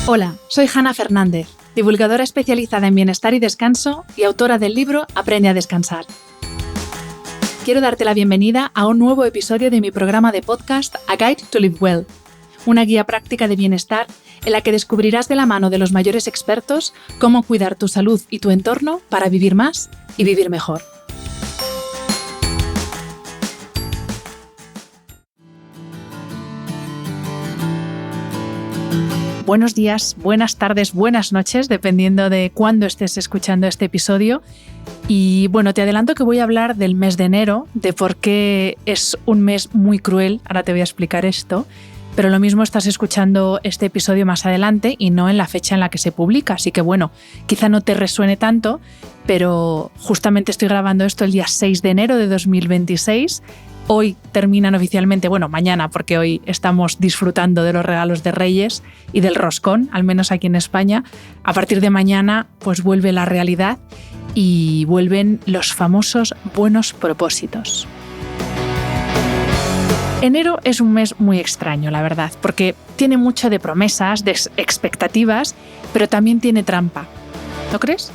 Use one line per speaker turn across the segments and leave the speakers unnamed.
Hola, soy Hanna Fernández, divulgadora especializada en bienestar y descanso y autora del libro Aprende a descansar. Quiero darte la bienvenida a un nuevo episodio de mi programa de podcast A Guide to Live Well, una guía práctica de bienestar en la que descubrirás de la mano de los mayores expertos cómo cuidar tu salud y tu entorno para vivir más y vivir mejor. Buenos días, buenas tardes, buenas noches, dependiendo de cuándo estés escuchando este episodio. Y bueno, te adelanto que voy a hablar del mes de enero, de por qué es un mes muy cruel. Ahora te voy a explicar esto. Pero lo mismo estás escuchando este episodio más adelante y no en la fecha en la que se publica. Así que bueno, quizá no te resuene tanto, pero justamente estoy grabando esto el día 6 de enero de 2026. Hoy terminan oficialmente, bueno, mañana, porque hoy estamos disfrutando de los regalos de Reyes y del roscón, al menos aquí en España. A partir de mañana, pues vuelve la realidad y vuelven los famosos buenos propósitos. Enero es un mes muy extraño, la verdad, porque tiene mucho de promesas, de expectativas, pero también tiene trampa. ¿No crees?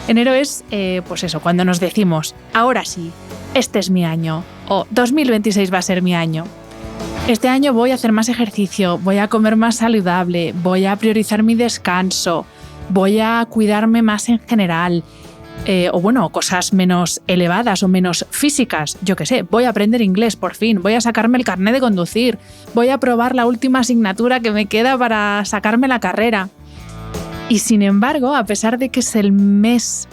Enero es, pues eso, cuando nos decimos, ahora sí, este es mi año, o 2026 va a ser mi año. Este año voy a hacer más ejercicio, voy a comer más saludable, voy a priorizar mi descanso, voy a cuidarme más en general, o bueno, cosas menos elevadas o menos físicas, yo qué sé, voy a aprender inglés por fin, voy a sacarme el carnet de conducir, voy a probar la última asignatura que me queda para sacarme la carrera. Y sin embargo, a pesar de que es el mes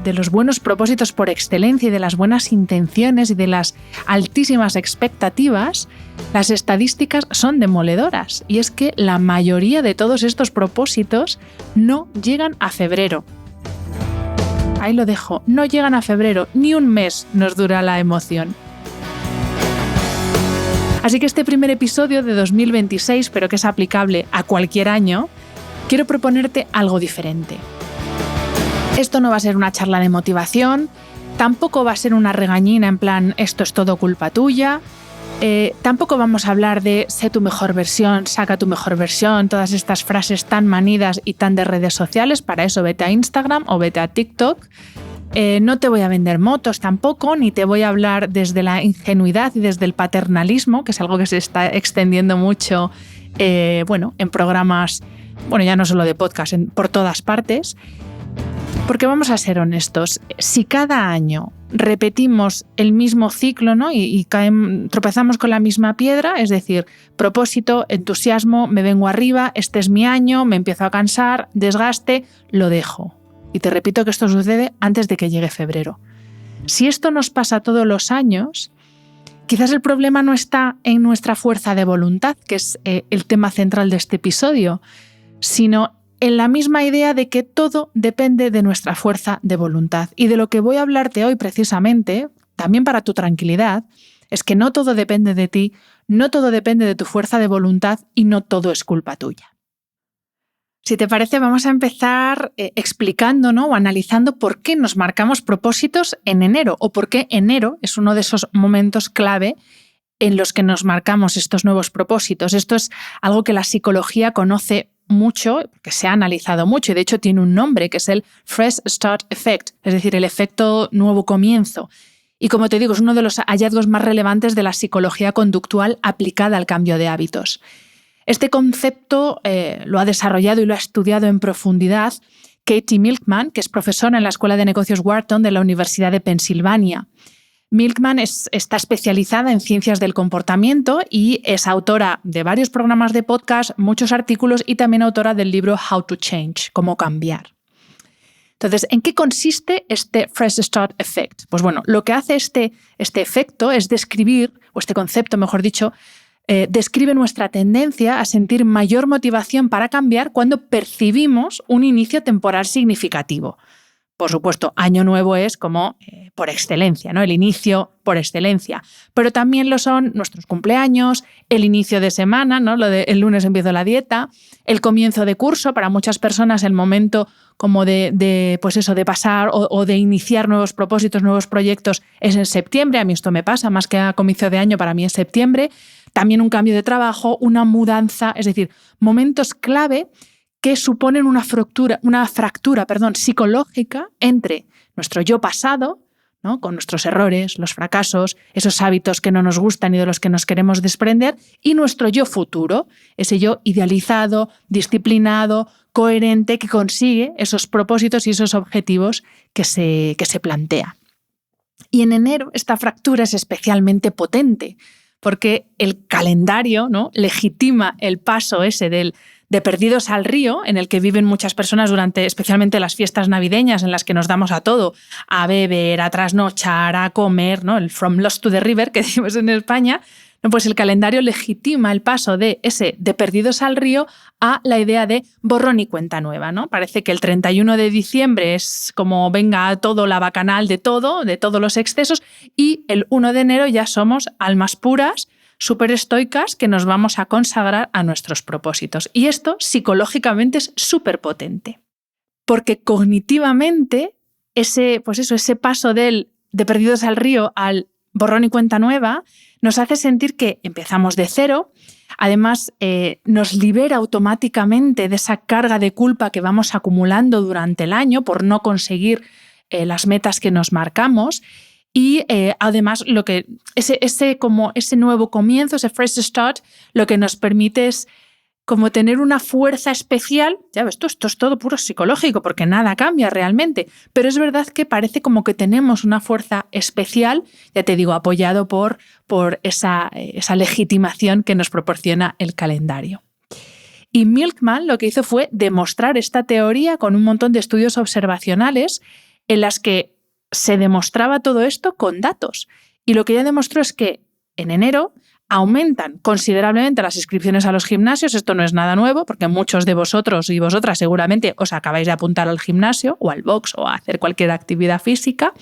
de los buenos propósitos por excelencia y de las buenas intenciones y de las altísimas expectativas, las estadísticas son demoledoras. Y es que la mayoría de todos estos propósitos no llegan a febrero. Ahí lo dejo, no llegan a febrero, ni un mes nos dura la emoción. Así que este primer episodio de 2026, pero que es aplicable a cualquier año, quiero proponerte algo diferente. Esto no va a ser una charla de motivación, tampoco va a ser una regañina en plan esto es todo culpa tuya, tampoco vamos a hablar de sé tu mejor versión, saca tu mejor versión, todas estas frases tan manidas y tan de redes sociales. Para eso vete a Instagram o vete a TikTok. No te voy a vender motos tampoco, ni te voy a hablar desde la ingenuidad y desde el paternalismo, que es algo que se está extendiendo mucho en programas, ya no solo de podcast, por todas partes. Porque vamos a ser honestos, si cada año repetimos el mismo ciclo, ¿no? y tropezamos con la misma piedra, es decir, propósito, entusiasmo, me vengo arriba, este es mi año, me empiezo a cansar, desgaste, lo dejo. Y te repito que esto sucede antes de que llegue febrero. Si esto nos pasa todos los años, quizás el problema no está en nuestra fuerza de voluntad, que es el tema central de este episodio, sino en la misma idea de que todo depende de nuestra fuerza de voluntad. Y de lo que voy a hablarte hoy precisamente, también para tu tranquilidad, es que no todo depende de ti, no todo depende de tu fuerza de voluntad y no todo es culpa tuya. Si te parece, vamos a empezar explicando, ¿no? O analizando por qué nos marcamos propósitos en enero o por qué enero es uno de esos momentos clave en los que nos marcamos estos nuevos propósitos. Esto es algo que la psicología conoce mucho, que se ha analizado mucho y de hecho tiene un nombre que es el Fresh Start Effect, es decir, el efecto nuevo comienzo. Y como te digo, es uno de los hallazgos más relevantes de la psicología conductual aplicada al cambio de hábitos. Este concepto lo ha desarrollado y lo ha estudiado en profundidad Katie Milkman, que es profesora en la Escuela de Negocios Wharton de la Universidad de Pensilvania. Milkman está especializada en ciencias del comportamiento y es autora de varios programas de podcast, muchos artículos y también autora del libro How to Change, Cómo cambiar. Entonces, ¿en qué consiste este Fresh Start Effect? Pues bueno, lo que hace este efecto es describir, o este concepto, mejor dicho, describe nuestra tendencia a sentir mayor motivación para cambiar cuando percibimos un inicio temporal significativo. Por supuesto, Año Nuevo es como por excelencia, ¿no? El inicio por excelencia. Pero también lo son nuestros cumpleaños, el inicio de semana, ¿no? Lo de el lunes empiezo la dieta, el comienzo de curso, para muchas personas el momento como de pasar o de iniciar nuevos propósitos, nuevos proyectos es en septiembre. A mí esto me pasa, más que a comienzo de año, para mí es septiembre. También un cambio de trabajo, una mudanza, es decir, momentos clave que suponen una fractura psicológica entre nuestro yo pasado, ¿no?, con nuestros errores, los fracasos, esos hábitos que no nos gustan y de los que nos queremos desprender, y nuestro yo futuro, ese yo idealizado, disciplinado, coherente, que consigue esos propósitos y esos objetivos que se plantea. Y en enero esta fractura es especialmente potente porque el calendario, ¿no?, legitima el paso ese de perdidos al río, en el que viven muchas personas durante especialmente las fiestas navideñas, en las que nos damos a todo, a beber, a trasnochar, a comer, ¿no?, el from lost to the river que decimos en España. No, pues el calendario legitima el paso de perdidos al río a la idea de borrón y cuenta nueva, ¿no? Parece que el 31 de diciembre es como venga todo la bacanal de todos los excesos, y el 1 de enero ya somos almas puras, súper estoicas, que nos vamos a consagrar a nuestros propósitos. Y esto psicológicamente es súper potente, porque cognitivamente ese paso de perdidos al río al borrón y cuenta nueva nos hace sentir que empezamos de cero. Además, nos libera automáticamente de esa carga de culpa que vamos acumulando durante el año por no conseguir las metas que nos marcamos. Y además, ese nuevo comienzo, ese fresh start, lo que nos permite es como tener una fuerza especial. Ya ves, esto es todo puro psicológico, porque nada cambia realmente. Pero es verdad que parece como que tenemos una fuerza especial, ya te digo, apoyado por esa legitimación que nos proporciona el calendario. Y Milkman lo que hizo fue demostrar esta teoría con un montón de estudios observacionales en las que se demostraba todo esto con datos. Y lo que ella demostró es que en enero aumentan considerablemente las inscripciones a los gimnasios. Esto no es nada nuevo, porque muchos de vosotros y vosotras seguramente os acabáis de apuntar al gimnasio o al box o a hacer cualquier actividad física.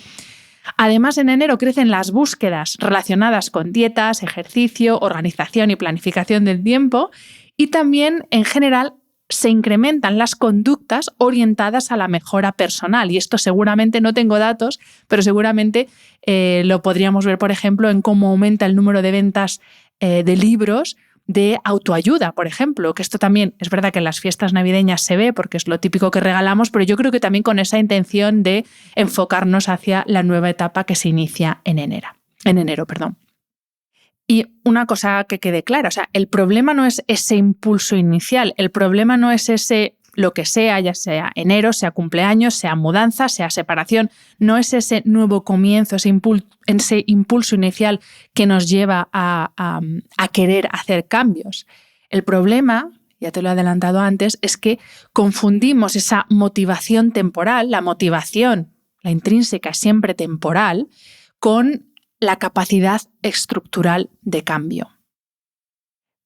Además, en enero crecen las búsquedas relacionadas con dietas, ejercicio, organización y planificación del tiempo, y también, en general, se incrementan las conductas orientadas a la mejora personal. Y esto seguramente, no tengo datos, pero seguramente lo podríamos ver, por ejemplo, en cómo aumenta el número de ventas de libros de autoayuda, por ejemplo, que esto también es verdad que en las fiestas navideñas se ve porque es lo típico que regalamos, pero yo creo que también con esa intención de enfocarnos hacia la nueva etapa que se inicia en enero. Y una cosa que quede clara, o sea, el problema no es ese impulso inicial, el problema no es lo que sea, ya sea enero, sea cumpleaños, sea mudanza, sea separación, no es ese nuevo comienzo, ese impulso inicial que nos lleva a querer hacer cambios. El problema, ya te lo he adelantado antes, es que confundimos esa motivación temporal, la motivación, la intrínseca, siempre temporal, con la capacidad estructural de cambio.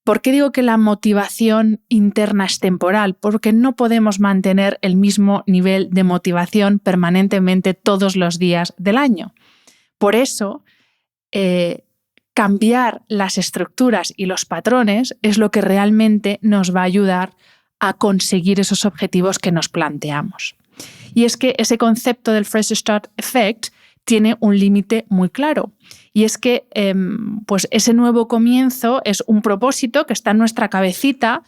¿Por qué digo que la motivación interna es temporal? Porque no podemos mantener el mismo nivel de motivación permanentemente todos los días del año. Por eso, cambiar las estructuras y los patrones es lo que realmente nos va a ayudar a conseguir esos objetivos que nos planteamos. Y es que ese concepto del Fresh Start Effect tiene un límite muy claro, y es que pues ese nuevo comienzo es un propósito que está en nuestra cabecita,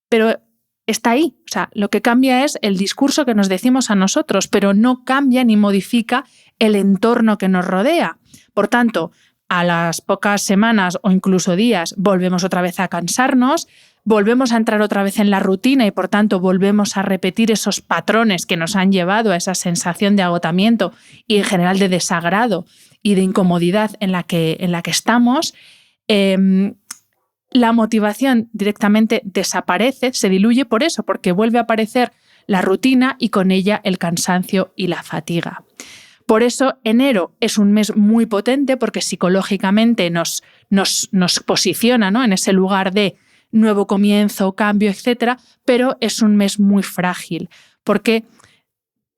pero está ahí. O sea, lo que cambia es el discurso que nos decimos a nosotros, pero no cambia ni modifica el entorno que nos rodea. Por tanto, a las pocas semanas o incluso días volvemos otra vez a cansarnos, volvemos a entrar otra vez en la rutina y por tanto volvemos a repetir esos patrones que nos han llevado a esa sensación de agotamiento y en general de desagrado y de incomodidad en la que estamos. La motivación directamente desaparece, se diluye por eso, porque vuelve a aparecer la rutina y con ella el cansancio y la fatiga. Por eso enero es un mes muy potente porque psicológicamente nos posiciona, ¿no?, en ese lugar de nuevo comienzo, cambio, etc. Pero es un mes muy frágil porque,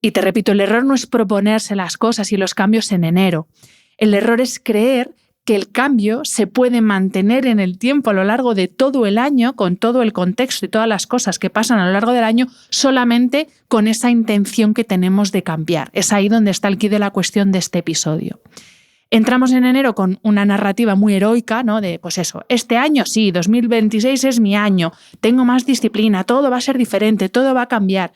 y te repito, el error no es proponerse las cosas y los cambios en enero. El error es creer que el cambio se puede mantener en el tiempo a lo largo de todo el año, con todo el contexto y todas las cosas que pasan a lo largo del año, solamente con esa intención que tenemos de cambiar. Es ahí donde está el quid de la cuestión de este episodio. Entramos en enero con una narrativa muy heroica, ¿no? De, pues eso, este año sí, 2026 es mi año, tengo más disciplina, todo va a ser diferente, todo va a cambiar.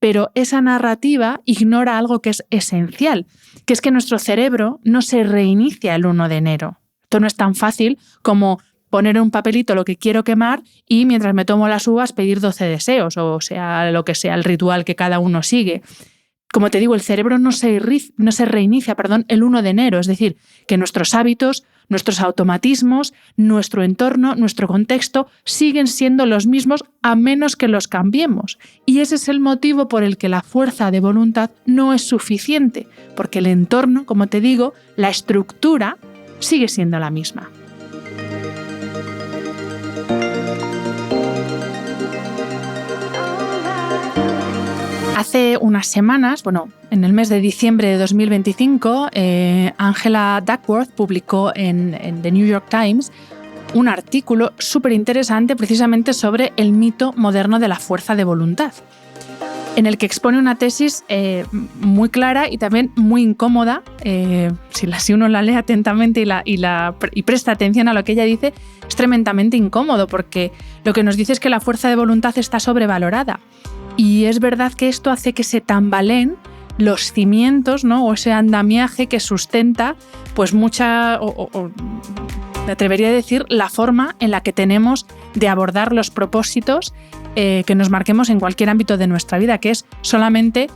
Pero esa narrativa ignora algo que es esencial, que es que nuestro cerebro no se reinicia el 1 de enero. Esto no es tan fácil como poner en un papelito lo que quiero quemar y mientras me tomo las uvas pedir 12 deseos, o sea, lo que sea el ritual que cada uno sigue. Como te digo, el cerebro no se reinicia el 1 de enero, es decir, que nuestros hábitos, nuestros automatismos, nuestro entorno, nuestro contexto siguen siendo los mismos a menos que los cambiemos. Y ese es el motivo por el que la fuerza de voluntad no es suficiente, porque el entorno, como te digo, la estructura sigue siendo la misma. Hace unas semanas, en el mes de diciembre de 2025, Angela Duckworth publicó en The New York Times un artículo súper interesante precisamente sobre el mito moderno de la fuerza de voluntad, en el que expone una tesis muy clara y también muy incómoda. Si uno la lee atentamente y presta atención a lo que ella dice, es tremendamente incómodo, porque lo que nos dice es que la fuerza de voluntad está sobrevalorada. Y es verdad que esto hace que se tambaleen los cimientos, ¿no? O ese andamiaje que sustenta pues me atrevería a decir, la forma en la que tenemos de abordar los propósitos que nos marquemos en cualquier ámbito de nuestra vida, que es solamente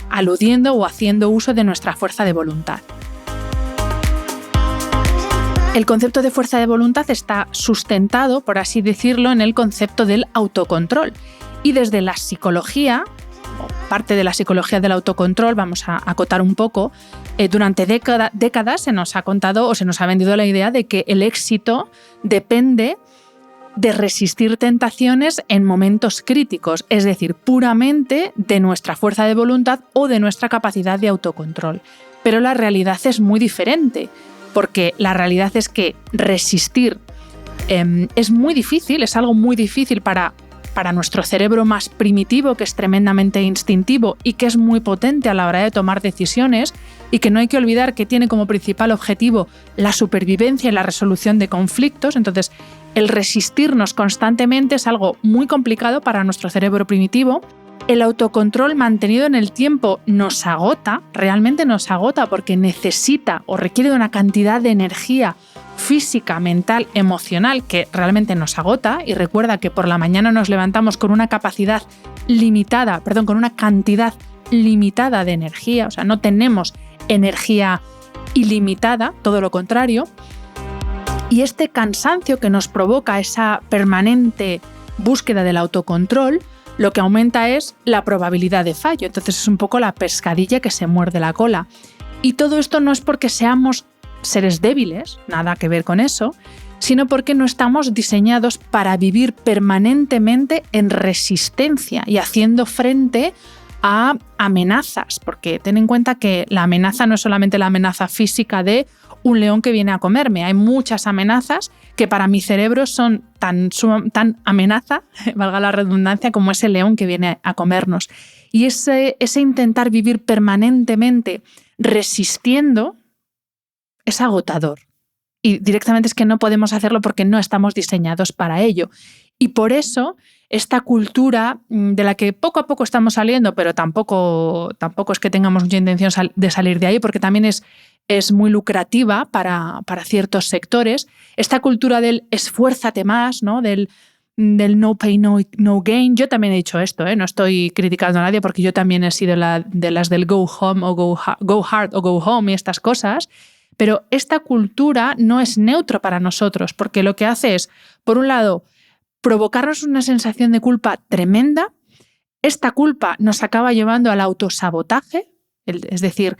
aludiendo o haciendo uso de nuestra fuerza de voluntad. El concepto de fuerza de voluntad está sustentado, por así decirlo, en el concepto del autocontrol. Y desde la psicología, o parte de la psicología del autocontrol, vamos a acotar un poco, durante décadas se nos ha contado o se nos ha vendido la idea de que el éxito depende de resistir tentaciones en momentos críticos, es decir, puramente de nuestra fuerza de voluntad o de nuestra capacidad de autocontrol. Pero la realidad es muy diferente, porque la realidad es que resistir es muy difícil, es algo muy difícil para nuestro cerebro más primitivo, que es tremendamente instintivo y que es muy potente a la hora de tomar decisiones, y que no hay que olvidar que tiene como principal objetivo la supervivencia y la resolución de conflictos. Entonces, el resistirnos constantemente es algo muy complicado para nuestro cerebro primitivo. El autocontrol mantenido en el tiempo nos agota, realmente nos agota, porque necesita o requiere de una cantidad de energía física, mental, emocional, que realmente nos agota. Y recuerda que por la mañana nos levantamos con una cantidad limitada de energía, o sea, no tenemos energía ilimitada, todo lo contrario. Y este cansancio que nos provoca esa permanente búsqueda del autocontrol, lo que aumenta es la probabilidad de fallo. Entonces es un poco la pescadilla que se muerde la cola. Y todo esto no es porque seamos seres débiles, nada que ver con eso, sino porque no estamos diseñados para vivir permanentemente en resistencia y haciendo frente a amenazas, porque ten en cuenta que la amenaza no es solamente la amenaza física de un león que viene a comerme. Hay muchas amenazas que para mi cerebro son tan amenaza, valga la redundancia, como ese león que viene a comernos. Y ese intentar vivir permanentemente resistiendo es agotador. Y directamente es que no podemos hacerlo porque no estamos diseñados para ello. Y por eso esta cultura de la que poco a poco estamos saliendo, pero tampoco es que tengamos mucha intención de salir de ahí, porque también es muy lucrativa para ciertos sectores, esta cultura del esfuérzate más, ¿no? del no pain, no gain. Yo también he dicho esto, no estoy criticando a nadie, porque yo también he sido de las del go home o go hard o go home y estas cosas. Pero esta cultura no es neutro para nosotros, porque lo que hace es, por un lado, provocarnos una sensación de culpa tremenda. Esta culpa nos acaba llevando al autosabotaje, es decir,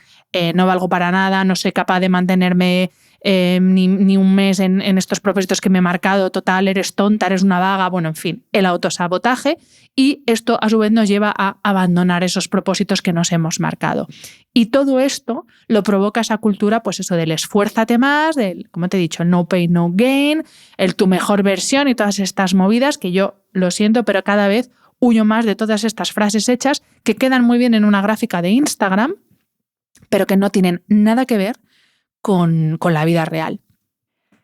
no valgo para nada, no soy capaz de mantenerme ni un mes en estos propósitos que me he marcado, total, eres tonta, eres una vaga, bueno, en fin, el autosabotaje. Y esto a su vez nos lleva a abandonar esos propósitos que nos hemos marcado. Y todo esto lo provoca esa cultura, pues eso del esfuérzate más, del, como te he dicho, no pain, no gain, el tu mejor versión y todas estas movidas que yo lo siento, pero cada vez huyo más de todas estas frases hechas que quedan muy bien en una gráfica de Instagram, pero que no tienen nada que ver con la vida real.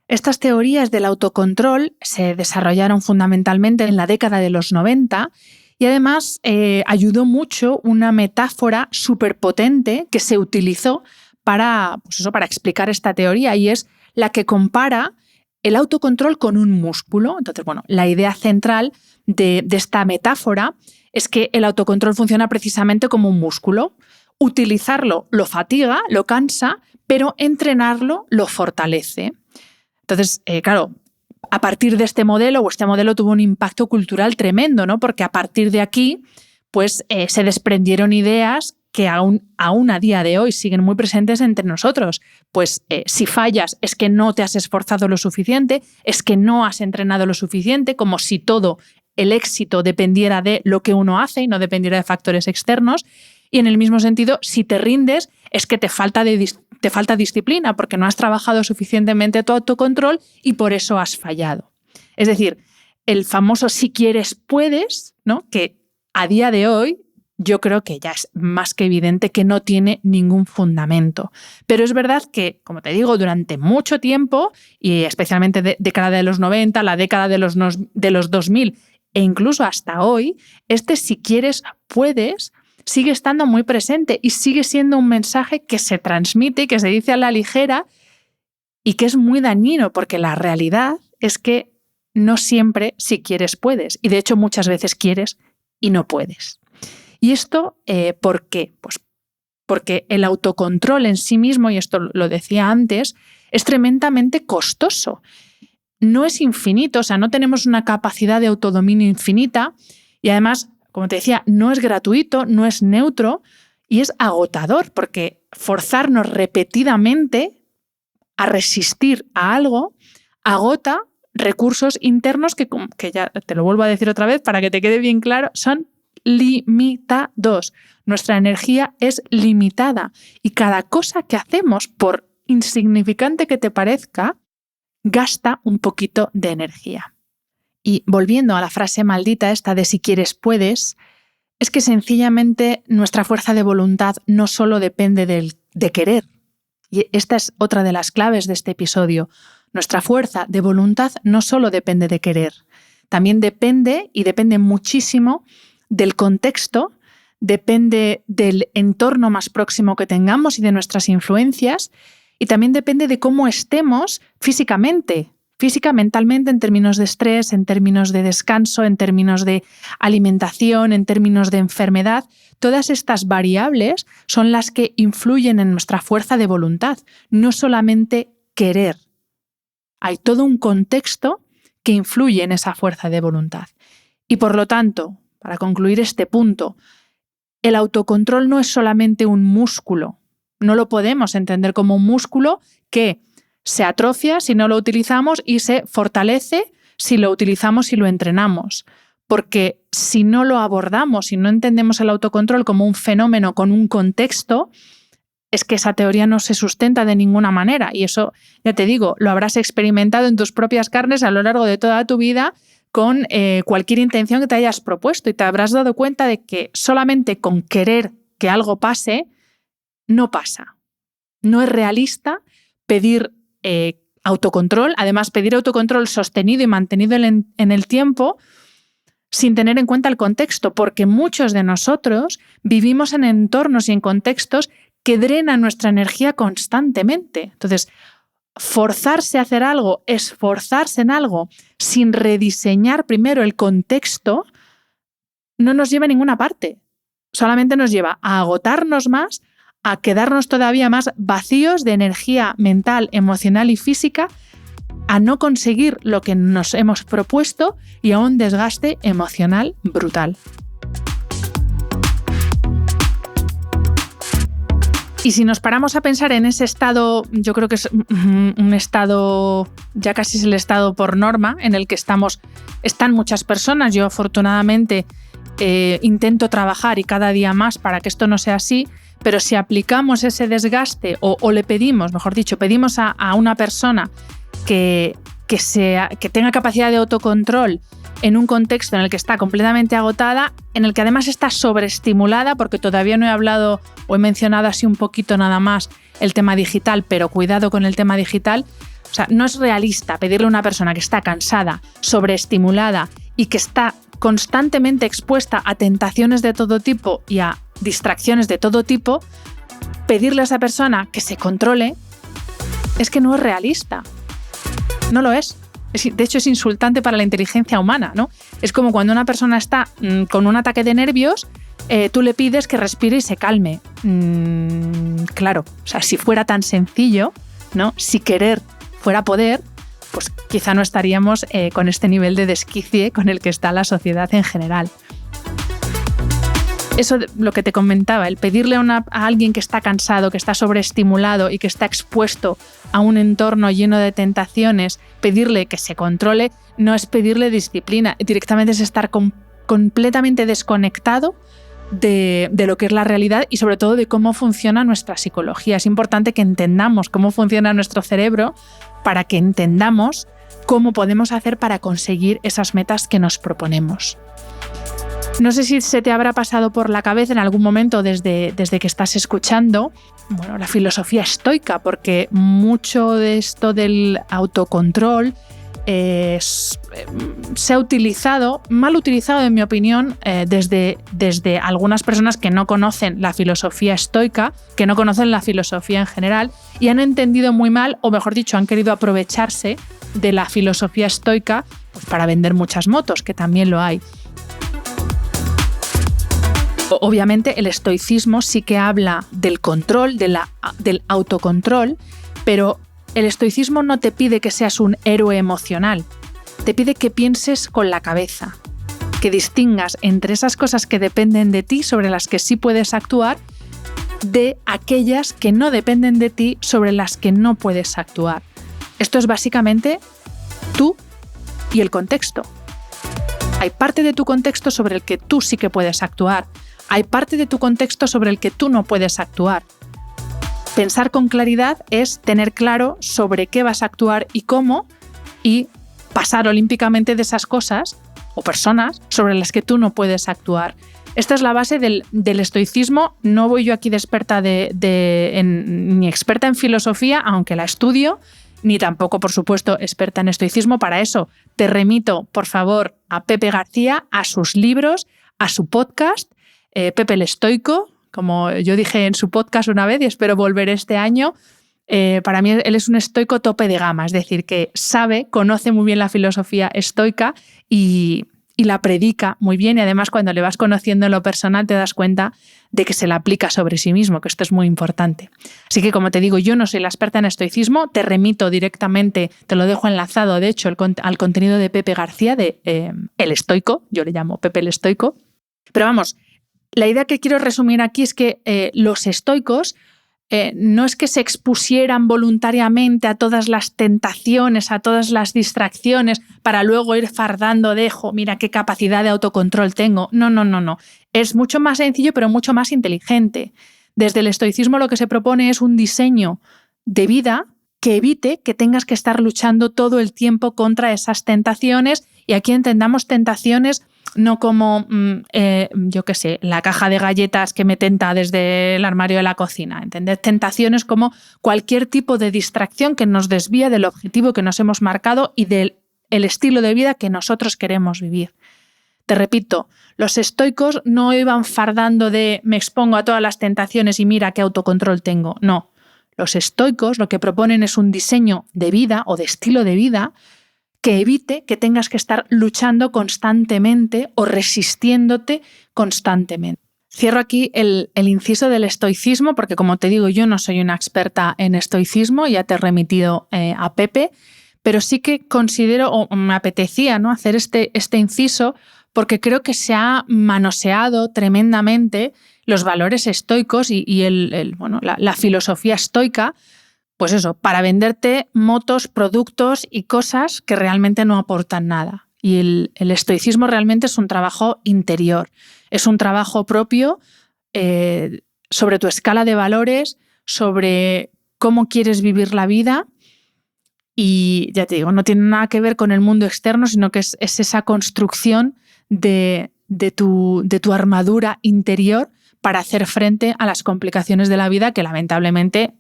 Estas teorías del autocontrol se desarrollaron fundamentalmente en la década de los 90 y además ayudó mucho una metáfora superpotente que se utilizó para explicar esta teoría, y es la que compara el autocontrol con un músculo. Entonces, la idea central de esta metáfora es que el autocontrol funciona precisamente como un músculo. Utilizarlo lo fatiga, lo cansa, pero entrenarlo lo fortalece. Entonces, claro, a partir de este modelo tuvo un impacto cultural tremendo, ¿no? Porque a partir de aquí, se desprendieron ideas que aún a día de hoy siguen muy presentes entre nosotros. Si fallas es que no te has esforzado lo suficiente, es que no has entrenado lo suficiente, como si todo el éxito dependiera de lo que uno hace y no dependiera de factores externos. Y en el mismo sentido, si te rindes, es que te falta disciplina porque no has trabajado suficientemente tu autocontrol y por eso has fallado. Es decir, el famoso si quieres puedes, ¿no? Que a día de hoy yo creo que ya es más que evidente que no tiene ningún fundamento. Pero es verdad que, como te digo, durante mucho tiempo, y especialmente década de los 90, la década de los 2000 e incluso hasta hoy, este si quieres puedes sigue estando muy presente y sigue siendo un mensaje que se transmite y que se dice a la ligera y que es muy dañino, porque la realidad es que no siempre si quieres puedes, y de hecho muchas veces quieres y no puedes. ¿Y esto por qué? Pues porque el autocontrol en sí mismo, y esto lo decía antes, es tremendamente costoso. No es infinito, o sea, no tenemos una capacidad de autodominio infinita, y además, como te decía, no es gratuito, no es neutro y es agotador, porque forzarnos repetidamente a resistir a algo agota recursos internos que ya te lo vuelvo a decir otra vez para que te quede bien claro, son limitados. Nuestra energía es limitada y cada cosa que hacemos, por insignificante que te parezca, gasta un poquito de energía. Y volviendo a la frase maldita esta de si quieres puedes, es que sencillamente nuestra fuerza de voluntad no solo depende de querer. Y esta es otra de las claves de este episodio. Nuestra fuerza de voluntad no solo depende de querer, también depende muchísimo del contexto, depende del entorno más próximo que tengamos y de nuestras influencias, y también depende de cómo estemos físicamente, mentalmente, en términos de estrés, en términos de descanso, en términos de alimentación, en términos de enfermedad. Todas estas variables son las que influyen en nuestra fuerza de voluntad, no solamente querer. Hay todo un contexto que influye en esa fuerza de voluntad. Y por lo tanto, para concluir este punto, el autocontrol no es solamente un músculo. No lo podemos entender como un músculo que se atrofia si no lo utilizamos y se fortalece si lo utilizamos y lo entrenamos. Porque si no lo abordamos, si no entendemos el autocontrol como un fenómeno con un contexto, es que esa teoría no se sustenta de ninguna manera. Y eso, ya te digo, lo habrás experimentado en tus propias carnes a lo largo de toda tu vida con cualquier intención que te hayas propuesto, y te habrás dado cuenta de que solamente con querer que algo pase, no pasa. No es realista pedir autocontrol, además pedir autocontrol sostenido y mantenido en el tiempo sin tener en cuenta el contexto, porque muchos de nosotros vivimos en entornos y en contextos que drenan nuestra energía constantemente. Entonces, forzarse a hacer algo, esforzarse en algo sin rediseñar primero el contexto, no nos lleva a ninguna parte. Solamente nos lleva a agotarnos más, a quedarnos todavía más vacíos de energía mental, emocional y física, a no conseguir lo que nos hemos propuesto y a un desgaste emocional brutal. Y si nos paramos a pensar en ese estado, yo creo que es un estado, ya casi es el estado por norma, en el que están muchas personas. Yo afortunadamente intento trabajar y cada día más para que esto no sea así, pero si aplicamos ese desgaste o le pedimos, mejor dicho, pedimos a una persona que tenga capacidad de autocontrol en un contexto en el que está completamente agotada, en el que además está sobreestimulada, porque todavía no he hablado o he mencionado así un poquito nada más el tema digital, pero cuidado con el tema digital. O sea, no es realista pedirle a una persona que está cansada, sobreestimulada y que está constantemente expuesta a tentaciones de todo tipo y a distracciones de todo tipo, pedirle a esa persona que se controle, es que no es realista. No lo es. De hecho, es insultante para la inteligencia humana, ¿no? Es como cuando una persona está con un ataque de nervios, tú le pides que respire y se calme. Claro, o sea, si fuera tan sencillo, ¿no? Si querer fuera poder, pues quizá no estaríamos con este nivel de desquicie con el que está la sociedad en general. Eso, lo que te comentaba, el pedirle a alguien que está cansado, que está sobreestimulado y que está expuesto a un entorno lleno de tentaciones, pedirle que se controle, no es pedirle disciplina, directamente es estar completamente desconectado de lo que es la realidad y sobre todo de cómo funciona nuestra psicología. Es importante que entendamos cómo funciona nuestro cerebro para que entendamos cómo podemos hacer para conseguir esas metas que nos proponemos. No sé si se te habrá pasado por la cabeza en algún momento desde que estás escuchando, la filosofía estoica, porque mucho de esto del autocontrol se ha utilizado, mal utilizado en mi opinión, desde algunas personas que no conocen la filosofía estoica, que no conocen la filosofía en general y han entendido muy mal, o mejor dicho, han querido aprovecharse de la filosofía estoica pues, para vender muchas motos, que también lo hay. Obviamente el estoicismo sí que habla del control, del autocontrol, pero el estoicismo no te pide que seas un héroe emocional, te pide que pienses con la cabeza, que distingas entre esas cosas que dependen de ti, sobre las que sí puedes actuar, de aquellas que no dependen de ti, sobre las que no puedes actuar. Esto es básicamente tú y el contexto. Hay parte de tu contexto sobre el que tú sí que puedes actuar. Hay parte de tu contexto sobre el que tú no puedes actuar. Pensar con claridad es tener claro sobre qué vas a actuar y cómo, y pasar olímpicamente de esas cosas o personas sobre las que tú no puedes actuar. Esta es la base del estoicismo. No voy yo aquí de experta ni experta en filosofía, aunque la estudio, ni tampoco, por supuesto, experta en estoicismo. Para eso te remito, por favor, a Pepe García, a sus libros, a su podcast, Pepe el Estoico, como yo dije en su podcast una vez y espero volver este año. Para mí él es un estoico tope de gama, es decir, que conoce muy bien la filosofía estoica y la predica muy bien, y además cuando le vas conociendo en lo personal te das cuenta de que se la aplica sobre sí mismo, que esto es muy importante. Así que, como te digo, yo no soy la experta en estoicismo, te remito directamente, te lo dejo enlazado, de hecho, al contenido de Pepe García, de El Estoico, yo le llamo Pepe el Estoico. Pero vamos, la idea que quiero resumir aquí es que los estoicos no es que se expusieran voluntariamente a todas las tentaciones, a todas las distracciones, para luego ir fardando de, mira qué capacidad de autocontrol tengo. No. Es mucho más sencillo, pero mucho más inteligente. Desde el estoicismo lo que se propone es un diseño de vida que evite que tengas que estar luchando todo el tiempo contra esas tentaciones, y aquí entendamos tentaciones no como, la caja de galletas que me tenta desde el armario de la cocina. ¿Entendés? Tentaciones como cualquier tipo de distracción que nos desvía del objetivo que nos hemos marcado y del estilo de vida que nosotros queremos vivir. Te repito, los estoicos no iban fardando de me expongo a todas las tentaciones y mira qué autocontrol tengo. No. Los estoicos lo que proponen es un diseño de vida o de estilo de vida que evite que tengas que estar luchando constantemente o resistiéndote constantemente. Cierro aquí el inciso del estoicismo porque, como te digo, yo no soy una experta en estoicismo, ya te he remitido a Pepe, pero sí que considero, o me apetecía, ¿no?, hacer este inciso porque creo que se ha manoseado tremendamente los valores estoicos y la filosofía estoica, pues eso, para venderte motos, productos y cosas que realmente no aportan nada. Y el estoicismo realmente es un trabajo interior, es un trabajo propio sobre tu escala de valores, sobre cómo quieres vivir la vida. Y ya te digo, no tiene nada que ver con el mundo externo, sino que es esa construcción de tu armadura interior para hacer frente a las complicaciones de la vida que lamentablemente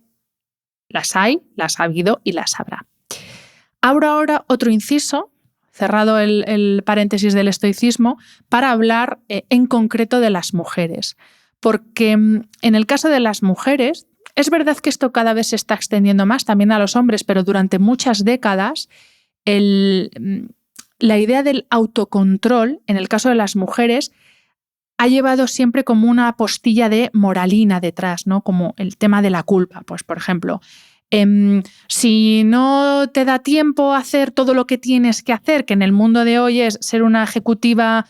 Las hay, las ha habido y las habrá. Abro ahora otro inciso, cerrado el paréntesis del estoicismo, para hablar en concreto de las mujeres. Porque en el caso de las mujeres, es verdad que esto cada vez se está extendiendo más también a los hombres, pero durante muchas décadas la idea del autocontrol, en el caso de las mujeres, ha llevado siempre como una postilla de moralina detrás, ¿no? Como el tema de la culpa. Pues, por ejemplo, si no te da tiempo a hacer todo lo que tienes que hacer, que en el mundo de hoy es ser una ejecutiva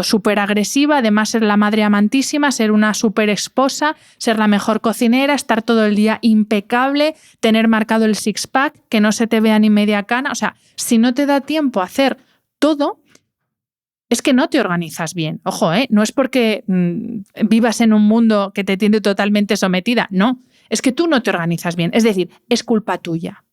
súper agresiva, además ser la madre amantísima, ser una súper esposa, ser la mejor cocinera, estar todo el día impecable, tener marcado el six-pack, que no se te vea ni media cana. O sea, si no te da tiempo a hacer todo, es que no te organizas bien. Ojo, no es porque vivas en un mundo que te tiene totalmente sometida, no. Es que tú no te organizas bien. Es decir, es culpa tuya.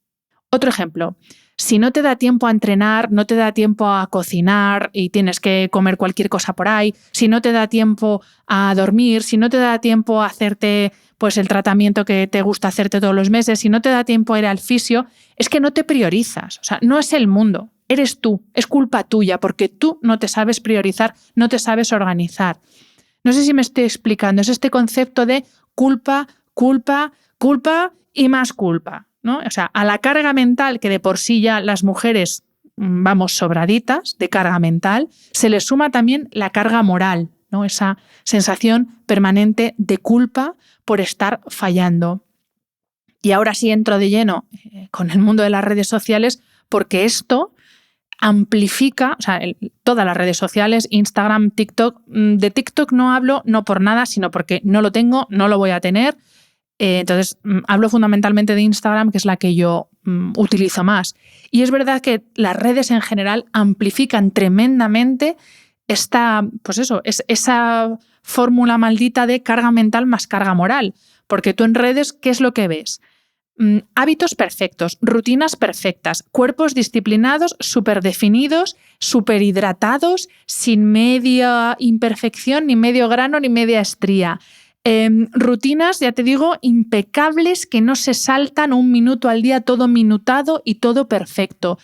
Otro ejemplo. Si no te da tiempo a entrenar, no te da tiempo a cocinar y tienes que comer cualquier cosa por ahí, si no te da tiempo a dormir, si no te da tiempo a hacerte pues, el tratamiento que te gusta hacerte todos los meses, si no te da tiempo a ir al fisio, es que no te priorizas. O sea, no es el mundo, eres tú, es culpa tuya porque tú no te sabes priorizar, no te sabes organizar. No sé si me estoy explicando, es este concepto de culpa, culpa, culpa y más culpa, ¿no? O sea, a la carga mental, que de por sí ya las mujeres vamos sobraditas de carga mental, se le suma también la carga moral, ¿no? Esa sensación permanente de culpa por estar fallando. Y ahora sí entro de lleno con el mundo de las redes sociales, porque esto amplifica, o sea, todas las redes sociales, Instagram, TikTok. De TikTok no hablo, no por nada, sino porque no lo tengo, no lo voy a tener. Entonces, hablo fundamentalmente de Instagram, que es la que yo utilizo más. Y es verdad que las redes en general amplifican tremendamente esa fórmula maldita de carga mental más carga moral. Porque tú en redes, ¿qué es lo que ves? Hábitos perfectos, rutinas perfectas, cuerpos disciplinados, súper definidos, súper hidratados, sin media imperfección, ni medio grano, ni media estría. Rutinas, ya te digo, impecables, que no se saltan un minuto al día, todo minutado y todo perfecto.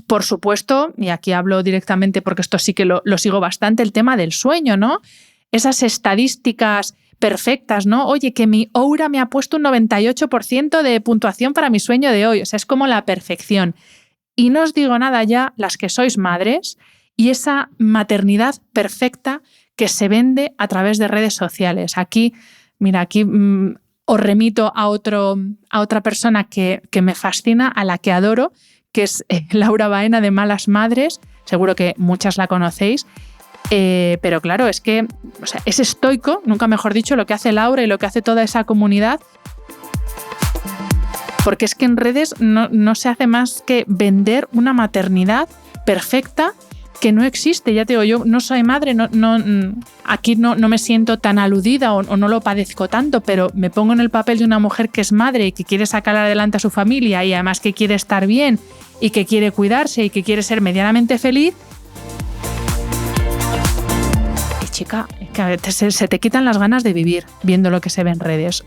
Por supuesto, y aquí hablo directamente porque esto sí que lo sigo bastante, el tema del sueño, ¿no? Esas estadísticas perfectas, ¿no? Oye, que mi Oura me ha puesto un 98% de puntuación para mi sueño de hoy. O sea, es como la perfección. Y no os digo nada ya, las que sois madres, y esa maternidad perfecta que se vende a través de redes sociales. Aquí os remito a otra persona que me fascina, a la que adoro, que es Laura Baena de Malas Madres. Seguro que muchas la conocéis. Pero claro, es que es estoico, nunca mejor dicho, lo que hace Laura y lo que hace toda esa comunidad. Porque es que en redes no se hace más que vender una maternidad perfecta que no existe. Ya te digo, yo no soy madre, aquí no me siento tan aludida o no lo padezco tanto, pero me pongo en el papel de una mujer que es madre y que quiere sacar adelante a su familia y además que quiere estar bien y que quiere cuidarse y que quiere ser medianamente feliz. Y chica, que se te quitan las ganas de vivir viendo lo que se ve en redes.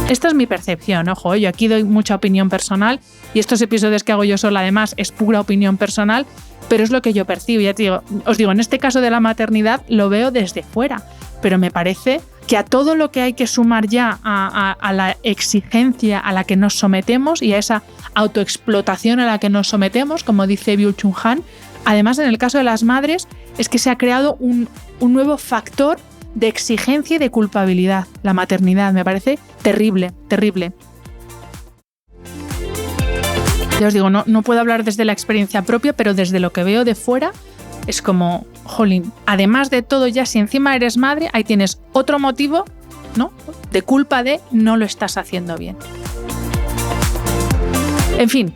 Esta es mi percepción, ojo, yo aquí doy mucha opinión personal y estos episodios que hago yo sola además es pura opinión personal, pero es lo que yo percibo. Ya te digo, os digo, en este caso de la maternidad lo veo desde fuera, pero me parece que a todo lo que hay que sumar ya a la exigencia a la que nos sometemos y a esa autoexplotación a la que nos sometemos, como dice Byung-Chul Han, además en el caso de las madres es que se ha creado un nuevo factor de exigencia y de culpabilidad. La maternidad me parece terrible, terrible. Ya os digo, no puedo hablar desde la experiencia propia, pero desde lo que veo de fuera es como, jolín, además de todo ya, si encima eres madre, ahí tienes otro motivo, ¿no?, de culpa de no lo estás haciendo bien. En fin,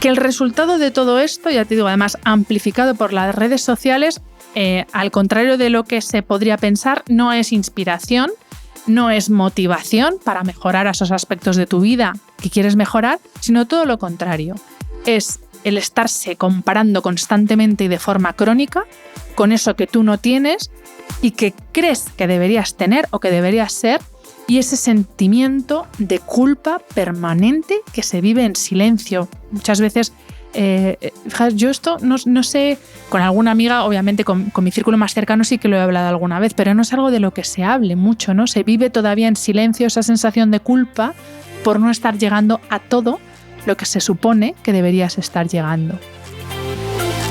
que el resultado de todo esto, ya te digo, además amplificado por las redes sociales, al contrario de lo que se podría pensar, no es inspiración, no es motivación para mejorar esos aspectos de tu vida que quieres mejorar, sino todo lo contrario. Es el estarse comparando constantemente y de forma crónica con eso que tú no tienes y que crees que deberías tener o que deberías ser, y ese sentimiento de culpa permanente que se vive en silencio. Muchas veces, yo esto no sé, con alguna amiga, obviamente con mi círculo más cercano sí que lo he hablado alguna vez, pero no es algo de lo que se hable mucho, ¿no? Se vive todavía en silencio esa sensación de culpa por no estar llegando a todo lo que se supone que deberías estar llegando.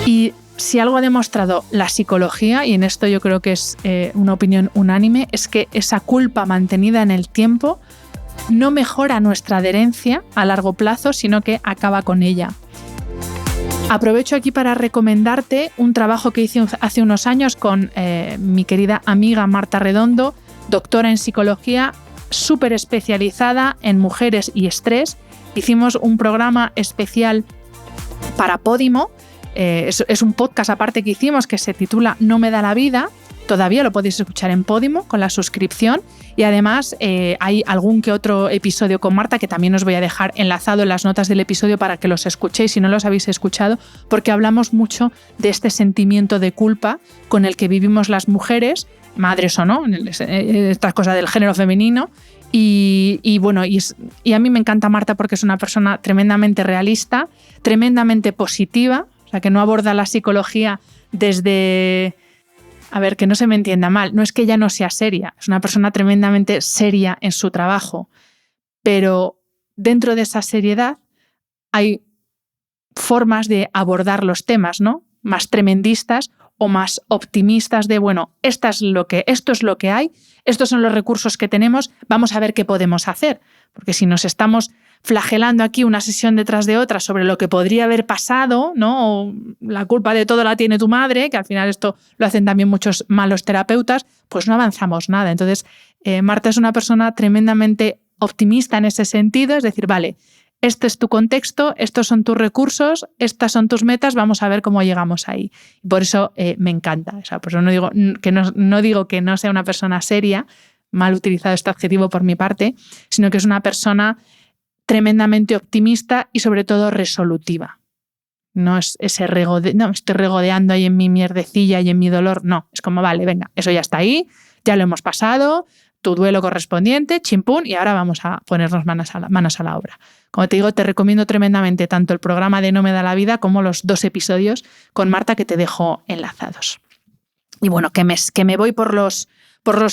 Y si algo ha demostrado la psicología, y en esto yo creo que es una opinión unánime, es que esa culpa mantenida en el tiempo no mejora nuestra adherencia a largo plazo, sino que acaba con ella. Aprovecho aquí para recomendarte un trabajo que hice hace unos años con mi querida amiga Marta Redondo, doctora en psicología, súper especializada en mujeres y estrés. Hicimos un programa especial para Podimo. Es un podcast aparte que hicimos que se titula No me da la vida. Todavía lo podéis escuchar en Podimo con la suscripción, y además hay algún que otro episodio con Marta que también os voy a dejar enlazado en las notas del episodio para que los escuchéis si no los habéis escuchado, porque hablamos mucho de este sentimiento de culpa con el que vivimos las mujeres, madres o no, estas cosas del género femenino. Y a mí me encanta Marta porque es una persona tremendamente realista, tremendamente positiva, o sea, que no aborda la psicología desde... A ver, que no se me entienda mal, no es que ella no sea seria, es una persona tremendamente seria en su trabajo, pero dentro de esa seriedad hay formas de abordar los temas, ¿no? Más tremendistas o más optimistas de, bueno, esto es lo que hay, estos son los recursos que tenemos, vamos a ver qué podemos hacer. Porque si nos estamos flagelando aquí una sesión detrás de otra sobre lo que podría haber pasado, ¿no? O la culpa de todo la tiene tu madre, que al final esto lo hacen también muchos malos terapeutas, pues no avanzamos nada. Entonces, Marta es una persona tremendamente optimista en ese sentido, es decir, vale, este es tu contexto, estos son tus recursos, estas son tus metas, vamos a ver cómo llegamos ahí. Y por eso me encanta. O sea, por eso no digo que no sea una persona seria, mal utilizado este adjetivo por mi parte, sino que es una persona tremendamente optimista y sobre todo resolutiva. No es ese estoy regodeando ahí en mi mierdecilla y en mi dolor. No, es como, vale, venga, eso ya está ahí, ya lo hemos pasado, tu duelo correspondiente, chimpún, y ahora vamos a ponernos manos a la obra. Como te digo, te recomiendo tremendamente tanto el programa de No me da la vida como los 2 episodios con Marta que te dejo enlazados. Y bueno, que me voy por los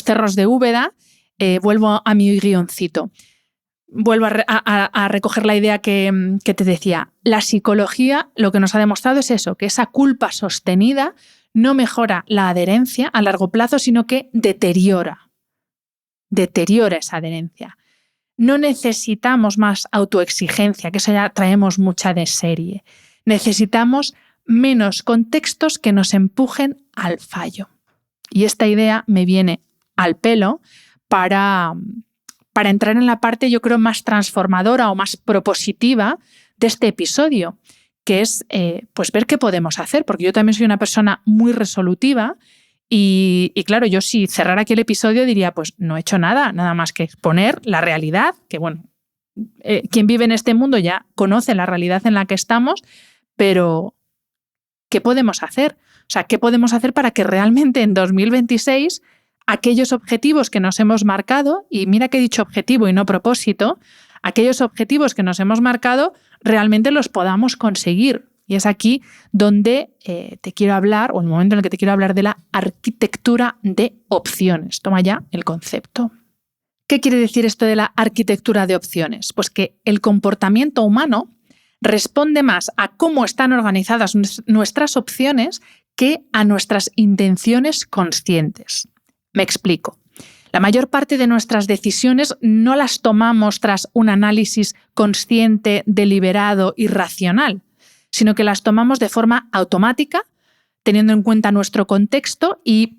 cerros de Úbeda, vuelvo a mi guioncito. Vuelvo a recoger la idea que te decía. La psicología lo que nos ha demostrado es eso, que esa culpa sostenida no mejora la adherencia a largo plazo, sino que deteriora esa adherencia. No necesitamos más autoexigencia, que eso ya traemos mucha de serie. Necesitamos menos contextos que nos empujen al fallo. Y esta idea me viene al pelo para entrar en la parte, yo creo, más transformadora o más propositiva de este episodio, que es pues ver qué podemos hacer, porque yo también soy una persona muy resolutiva y claro, yo si cerrara aquí el episodio diría, pues no he hecho nada más que exponer la realidad, que bueno, quien vive en este mundo ya conoce la realidad en la que estamos, pero ¿qué podemos hacer? O sea, ¿qué podemos hacer para que realmente en 2026 aquellos objetivos que nos hemos marcado, y mira que he dicho objetivo y no propósito, aquellos objetivos que nos hemos marcado realmente los podamos conseguir? Y es aquí donde te quiero hablar, o el momento en el que te quiero hablar de la arquitectura de opciones. Toma ya el concepto. ¿Qué quiere decir esto de la arquitectura de opciones? Pues que el comportamiento humano responde más a cómo están organizadas nuestras opciones que a nuestras intenciones conscientes. Me explico. La mayor parte de nuestras decisiones no las tomamos tras un análisis consciente, deliberado y racional, sino que las tomamos de forma automática, teniendo en cuenta nuestro contexto y,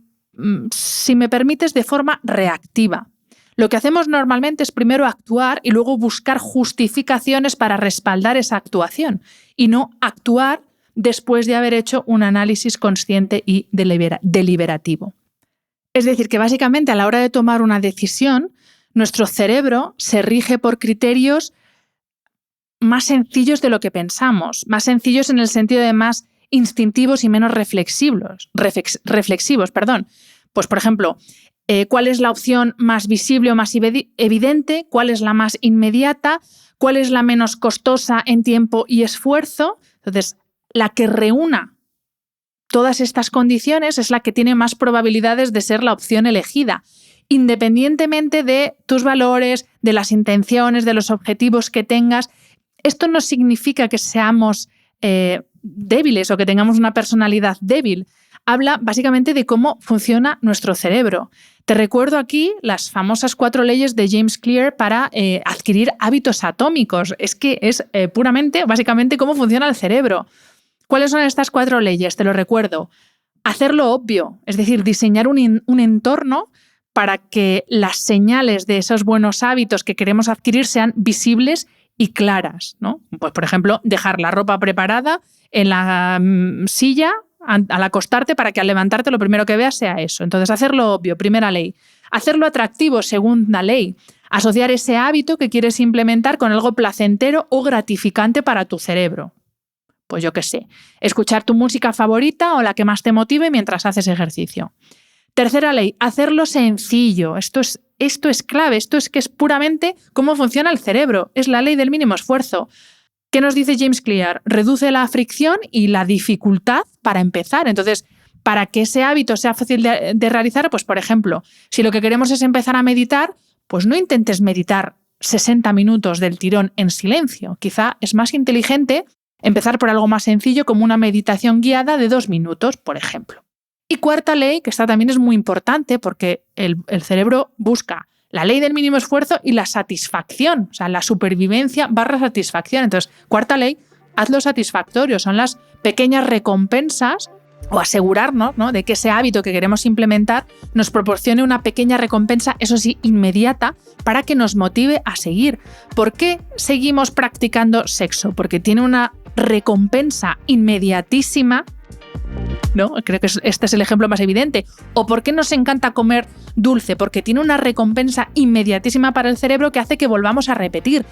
si me permites, de forma reactiva. Lo que hacemos normalmente es primero actuar y luego buscar justificaciones para respaldar esa actuación y no actuar después de haber hecho un análisis consciente y deliberativo. Es decir, que básicamente a la hora de tomar una decisión, nuestro cerebro se rige por criterios más sencillos de lo que pensamos, más sencillos en el sentido de más instintivos y menos reflexivos. Pues, por ejemplo, cuál es la opción más visible o más evidente, cuál es la más inmediata, cuál es la menos costosa en tiempo y esfuerzo. Entonces, la que reúna todas estas condiciones es la que tiene más probabilidades de ser la opción elegida, independientemente de tus valores, de las intenciones, de los objetivos que tengas. Esto no significa que seamos débiles o que tengamos una personalidad débil. Habla básicamente de cómo funciona nuestro cerebro. Te recuerdo aquí las famosas 4 leyes de James Clear para adquirir hábitos atómicos. Es que es básicamente cómo funciona el cerebro. ¿Cuáles son estas 4 leyes? Te lo recuerdo. Hacerlo obvio, es decir, diseñar un entorno para que las señales de esos buenos hábitos que queremos adquirir sean visibles y claras, ¿no? Pues, por ejemplo, dejar la ropa preparada en la silla al acostarte para que al levantarte lo primero que veas sea eso. Entonces, hacerlo obvio, primera ley. Hacerlo atractivo, segunda ley. Asociar ese hábito que quieres implementar con algo placentero o gratificante para tu cerebro. Pues yo qué sé, escuchar tu música favorita o la que más te motive mientras haces ejercicio. Tercera ley, hacerlo sencillo. Esto es clave, esto es que es puramente cómo funciona el cerebro. Es la ley del mínimo esfuerzo. ¿Qué nos dice James Clear? Reduce la fricción y la dificultad para empezar. Entonces, para que ese hábito sea fácil de realizar, pues por ejemplo, si lo que queremos es empezar a meditar, pues no intentes meditar 60 minutos del tirón en silencio. Quizá es más inteligente empezar por algo más sencillo como una meditación guiada de 2 minutos, por ejemplo. Y cuarta ley, que esta también es muy importante porque el cerebro busca la ley del mínimo esfuerzo y la satisfacción, o sea, la supervivencia / satisfacción. Entonces, cuarta ley, hazlo satisfactorio. Son las pequeñas recompensas o asegurarnos, ¿no?, de que ese hábito que queremos implementar nos proporcione una pequeña recompensa, eso sí, inmediata, para que nos motive a seguir. ¿Por qué seguimos practicando sexo? Porque tiene una recompensa inmediatísima, ¿no? Creo que este es el ejemplo más evidente. ¿O por qué nos encanta comer dulce? Porque tiene una recompensa inmediatísima para el cerebro que hace que volvamos a repetir.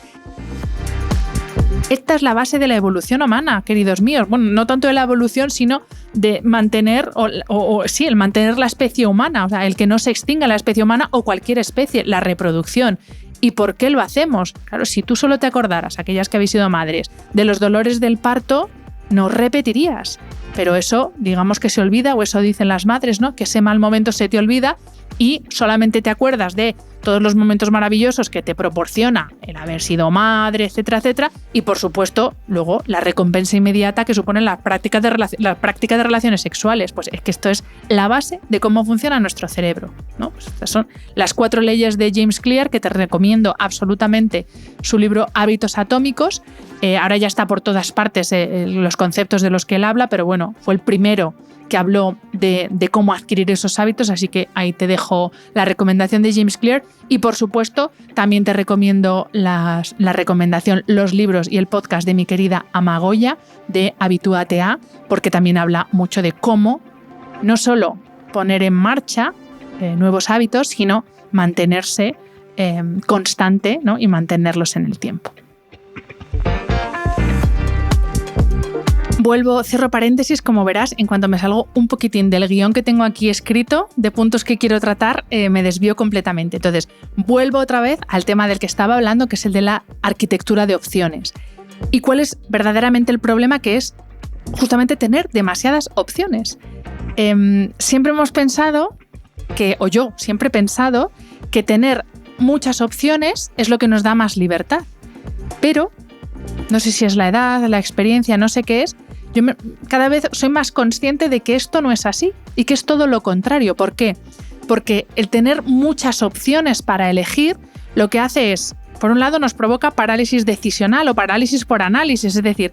Esta es la base de la evolución humana, queridos míos. Bueno, no tanto de la evolución, sino de mantener, el mantener la especie humana, o sea, el que no se extinga la especie humana o cualquier especie, la reproducción. ¿Y por qué lo hacemos? Claro, si tú solo te acordaras, aquellas que habéis sido madres, de los dolores del parto, no repetirías. Pero eso, digamos que se olvida, o eso dicen las madres, ¿no?, que ese mal momento se te olvida y solamente te acuerdas de todos los momentos maravillosos que te proporciona el haber sido madre, etcétera, etcétera, y por supuesto luego la recompensa inmediata que supone la práctica de relaciones sexuales. Pues es que esto es la base de cómo funciona nuestro cerebro, ¿no? Pues estas son las 4 leyes de James Clear, que te recomiendo absolutamente su libro Hábitos Atómicos. Ahora ya está por todas partes los conceptos de los que él habla, pero bueno, fue el primero que habló de cómo adquirir esos hábitos, así que ahí te dejo la recomendación de James Clear y por supuesto también te recomiendo la recomendación, los libros y el podcast de mi querida Amagoya de Habitúate a, porque también habla mucho de cómo no solo poner en marcha nuevos hábitos, sino mantenerse constante, ¿no?, y mantenerlos en el tiempo. Cierro paréntesis, como verás, en cuanto me salgo un poquitín del guión que tengo aquí escrito, de puntos que quiero tratar, me desvío completamente. Entonces, vuelvo otra vez al tema del que estaba hablando, que es el de la arquitectura de opciones. ¿Y cuál es verdaderamente el problema? Que es justamente tener demasiadas opciones. Siempre hemos pensado yo siempre he pensado que tener muchas opciones es lo que nos da más libertad. Pero, no sé si es la edad, la experiencia, no sé qué es, cada vez soy más consciente de que esto no es así y que es todo lo contrario. ¿Por qué? Porque el tener muchas opciones para elegir lo que hace es, por un lado, nos provoca parálisis decisional o parálisis por análisis, es decir,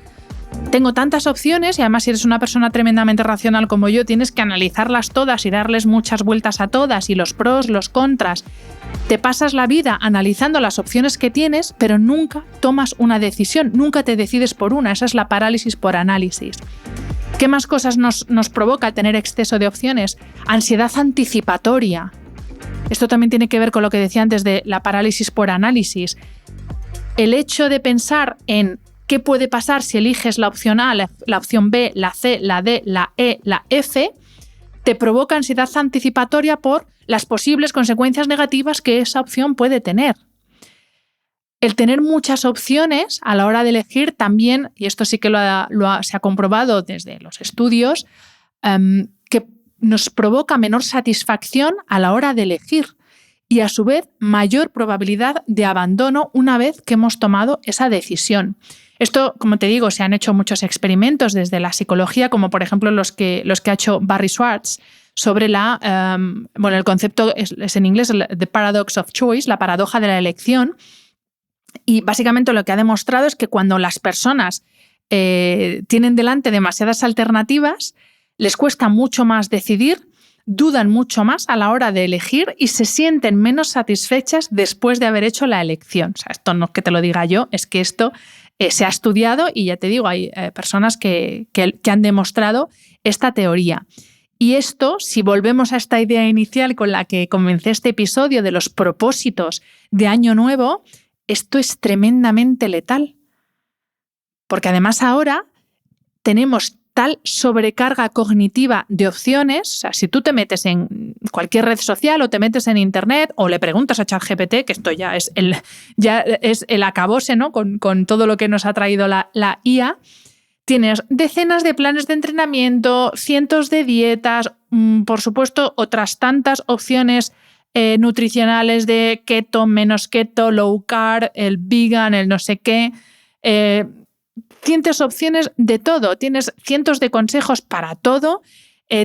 tengo tantas opciones y además si eres una persona tremendamente racional como yo, tienes que analizarlas todas y darles muchas vueltas a todas y los pros, los contras. Te pasas la vida analizando las opciones que tienes, pero nunca tomas una decisión, nunca te decides por una. Esa es la parálisis por análisis. ¿Qué más cosas nos provoca el tener exceso de opciones? Ansiedad anticipatoria. Esto también tiene que ver con lo que decía antes de la parálisis por análisis. El hecho de pensar en qué puede pasar si eliges la opción A, la opción B, la C, la D, la E, la F, te provoca ansiedad anticipatoria por las posibles consecuencias negativas que esa opción puede tener. El tener muchas opciones a la hora de elegir también, y esto sí que se ha comprobado desde los estudios, que nos provoca menor satisfacción a la hora de elegir y a su vez mayor probabilidad de abandono una vez que hemos tomado esa decisión. Esto, como te digo, se han hecho muchos experimentos desde la psicología, como por ejemplo los que ha hecho Barry Schwartz sobre el concepto es en inglés, the paradox of choice, la paradoja de la elección. Y básicamente lo que ha demostrado es que cuando las personas tienen delante demasiadas alternativas, les cuesta mucho más decidir, dudan mucho más a la hora de elegir y se sienten menos satisfechas después de haber hecho la elección. O sea, esto no es que te lo diga yo, es que esto se ha estudiado y ya te digo, hay personas que han demostrado esta teoría. Y esto, si volvemos a esta idea inicial con la que comencé este episodio de los propósitos de Año Nuevo, esto es tremendamente letal. Porque además ahora tenemos tal sobrecarga cognitiva de opciones. O sea, si tú te metes en cualquier red social o te metes en internet o le preguntas a ChatGPT, que esto ya es el acabose, ¿no? con todo lo que nos ha traído la IA, tienes decenas de planes de entrenamiento, cientos de dietas, por supuesto, otras tantas opciones nutricionales de keto, menos keto, low carb, el vegan, el no sé qué. Cientos de opciones de todo, tienes cientos de consejos para todo,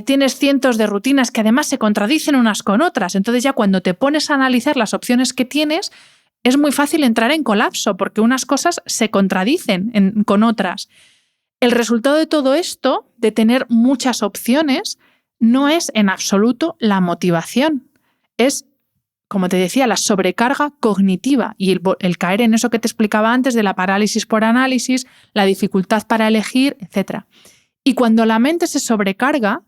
tienes cientos de rutinas que además se contradicen unas con otras. Entonces ya cuando te pones a analizar las opciones que tienes, es muy fácil entrar en colapso porque unas cosas se contradicen con otras. El resultado de todo esto, de tener muchas opciones, no es en absoluto la motivación, es, como te decía, la sobrecarga cognitiva y el caer en eso que te explicaba antes de la parálisis por análisis, la dificultad para elegir, etc. Y cuando la mente se sobrecarga,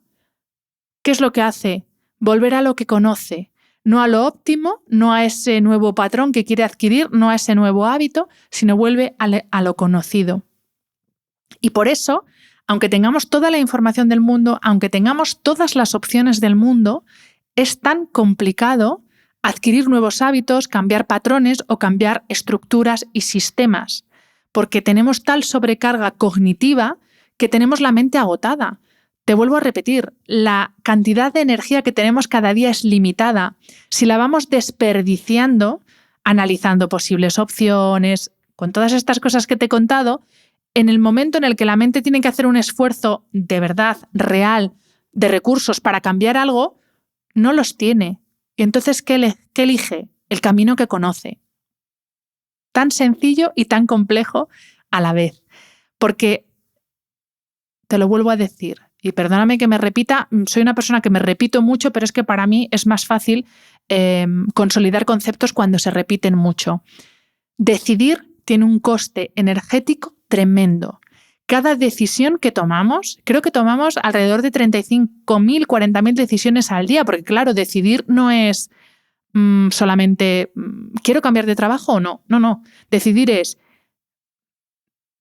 ¿qué es lo que hace? Volver a lo que conoce, no a lo óptimo, no a ese nuevo patrón que quiere adquirir, no a ese nuevo hábito, sino vuelve a lo conocido. Y por eso, aunque tengamos toda la información del mundo, aunque tengamos todas las opciones del mundo, es tan complicado adquirir nuevos hábitos, cambiar patrones o cambiar estructuras y sistemas, porque tenemos tal sobrecarga cognitiva que tenemos la mente agotada. Te vuelvo a repetir, la cantidad de energía que tenemos cada día es limitada. Si la vamos desperdiciando, analizando posibles opciones, con todas estas cosas que te he contado, en el momento en el que la mente tiene que hacer un esfuerzo de verdad, real, de recursos para cambiar algo, no los tiene. Y entonces, ¿qué elige? El camino que conoce. Tan sencillo y tan complejo a la vez. Porque, te lo vuelvo a decir, y perdóname que me repita, soy una persona que me repito mucho, pero es que para mí es más fácil consolidar conceptos cuando se repiten mucho. Decidir tiene un coste energético tremendo. Cada decisión que tomamos, creo que tomamos alrededor de 35.000, 40.000 decisiones al día, porque claro, decidir no es solamente ¿quiero cambiar de trabajo o no? No. Decidir es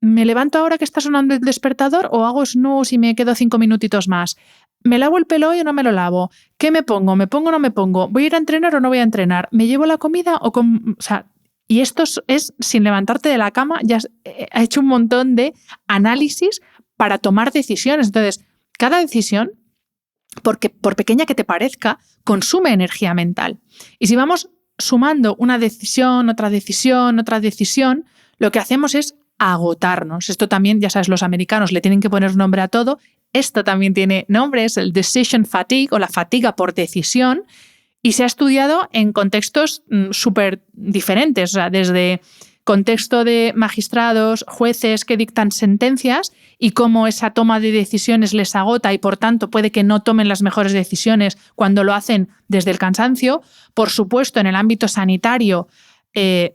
¿me levanto ahora que está sonando el despertador o hago snooze y me quedo 5 minutitos más? ¿Me lavo el pelo hoy o no me lo lavo? ¿Qué me pongo? ¿Me pongo o no me pongo? ¿Voy a ir a entrenar o no voy a entrenar? ¿Me llevo la comida o con...? O sea, y esto es sin levantarte de la cama, ya has hecho un montón de análisis para tomar decisiones. Entonces, cada decisión, porque por pequeña que te parezca, consume energía mental. Y si vamos sumando una decisión, otra decisión, otra decisión, lo que hacemos es agotarnos. Esto también, ya sabes, los americanos le tienen que poner nombre a todo. Esto también tiene nombre, es el decision fatigue o la fatiga por decisión. Y se ha estudiado en contextos súper diferentes, o sea, desde contexto de magistrados, jueces que dictan sentencias y cómo esa toma de decisiones les agota y por tanto puede que no tomen las mejores decisiones cuando lo hacen desde el cansancio. Por supuesto, en el ámbito sanitario,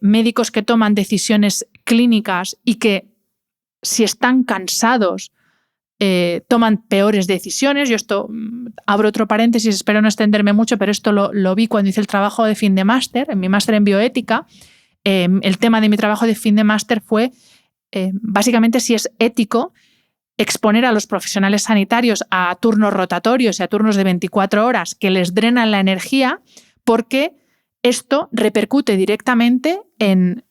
médicos que toman decisiones clínicas y que si están cansados toman peores decisiones. Yo esto, abro otro paréntesis, espero no extenderme mucho, pero esto lo vi cuando hice el trabajo de fin de máster, en mi máster en bioética. El tema de mi trabajo de fin de máster fue básicamente si es ético exponer a los profesionales sanitarios a turnos rotatorios y a turnos de 24 horas que les drenan la energía, porque esto repercute directamente en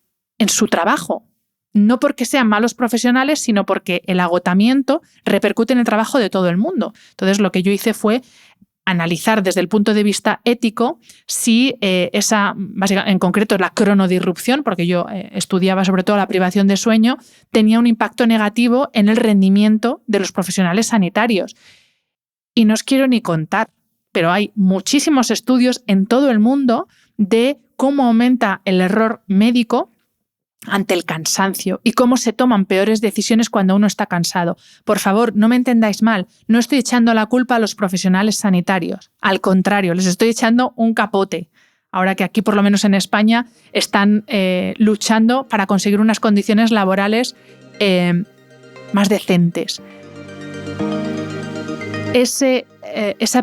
su trabajo. No porque sean malos profesionales, sino porque el agotamiento repercute en el trabajo de todo el mundo. Entonces, lo que yo hice fue analizar desde el punto de vista ético si en concreto la cronodisrupción, porque yo estudiaba sobre todo la privación de sueño, tenía un impacto negativo en el rendimiento de los profesionales sanitarios. Y no os quiero ni contar, pero hay muchísimos estudios en todo el mundo de cómo aumenta el error médico ante el cansancio y cómo se toman peores decisiones cuando uno está cansado. Por favor, no me entendáis mal, no estoy echando la culpa a los profesionales sanitarios. Al contrario, les estoy echando un capote. Ahora que aquí, por lo menos en España, están luchando para conseguir unas condiciones laborales más decentes. Ese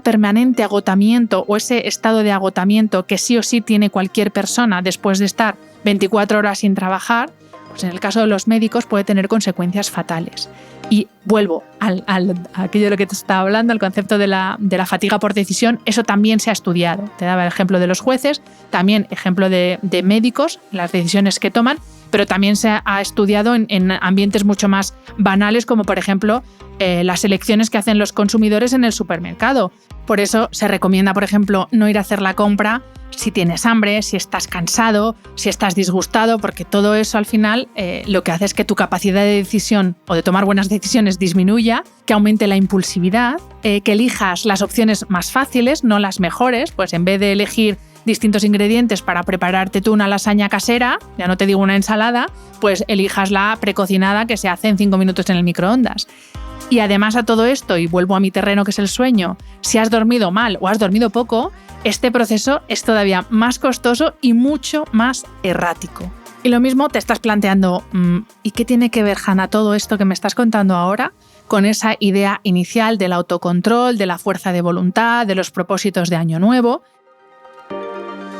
permanente agotamiento o ese estado de agotamiento que sí o sí tiene cualquier persona después de estar 24 horas sin trabajar, pues en el caso de los médicos puede tener consecuencias fatales. Y vuelvo a aquello de lo que te estaba hablando, al concepto de la fatiga por decisión. Eso también se ha estudiado. Te daba el ejemplo de los jueces, también ejemplo de médicos, las decisiones que toman, pero también se ha estudiado en ambientes mucho más banales, como por ejemplo las elecciones que hacen los consumidores en el supermercado. Por eso se recomienda, por ejemplo, no ir a hacer la compra si tienes hambre, si estás cansado, si estás disgustado, porque todo eso al final lo que hace es que tu capacidad de decisión o de tomar buenas decisiones disminuya, que aumente la impulsividad, que elijas las opciones más fáciles, no las mejores, pues en vez de elegir distintos ingredientes para prepararte tú una lasaña casera, ya no te digo una ensalada, pues elijas la precocinada que se hace en 5 minutos en el microondas. Y además a todo esto, y vuelvo a mi terreno que es el sueño, si has dormido mal o has dormido poco, este proceso es todavía más costoso y mucho más errático. Y lo mismo te estás planteando, ¿y qué tiene que ver, Hanna, todo esto que me estás contando ahora con esa idea inicial del autocontrol, de la fuerza de voluntad, de los propósitos de Año Nuevo?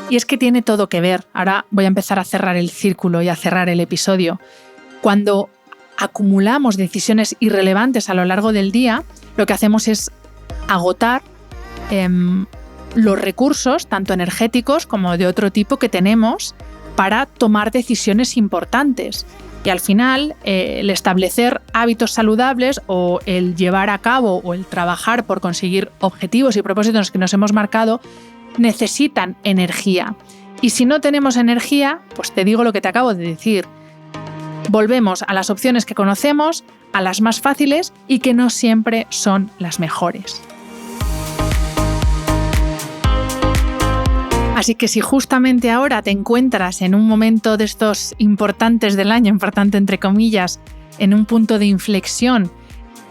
Y es que tiene todo que ver. Ahora voy a empezar a cerrar el círculo y a cerrar el episodio. Cuando acumulamos decisiones irrelevantes a lo largo del día, lo que hacemos es agotar los recursos, tanto energéticos como de otro tipo, que tenemos para tomar decisiones importantes. Y al final, el establecer hábitos saludables o el llevar a cabo o el trabajar por conseguir objetivos y propósitos que nos hemos marcado necesitan energía. Y si no tenemos energía, pues te digo lo que te acabo de decir. Volvemos a las opciones que conocemos, a las más fáciles y que no siempre son las mejores. Así que si justamente ahora te encuentras en un momento de estos importantes del año, importante entre comillas, en un punto de inflexión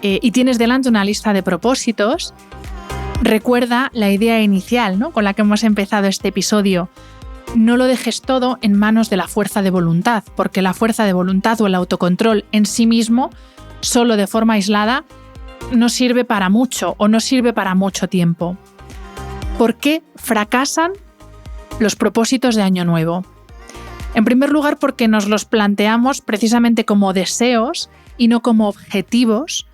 y tienes delante una lista de propósitos, recuerda la idea inicial, ¿no?, con la que hemos empezado este episodio. No lo dejes todo en manos de la fuerza de voluntad, porque la fuerza de voluntad o el autocontrol en sí mismo, solo de forma aislada, no sirve para mucho o no sirve para mucho tiempo. ¿Por qué fracasan los propósitos de Año Nuevo? En primer lugar, porque nos los planteamos precisamente como deseos y no como objetivos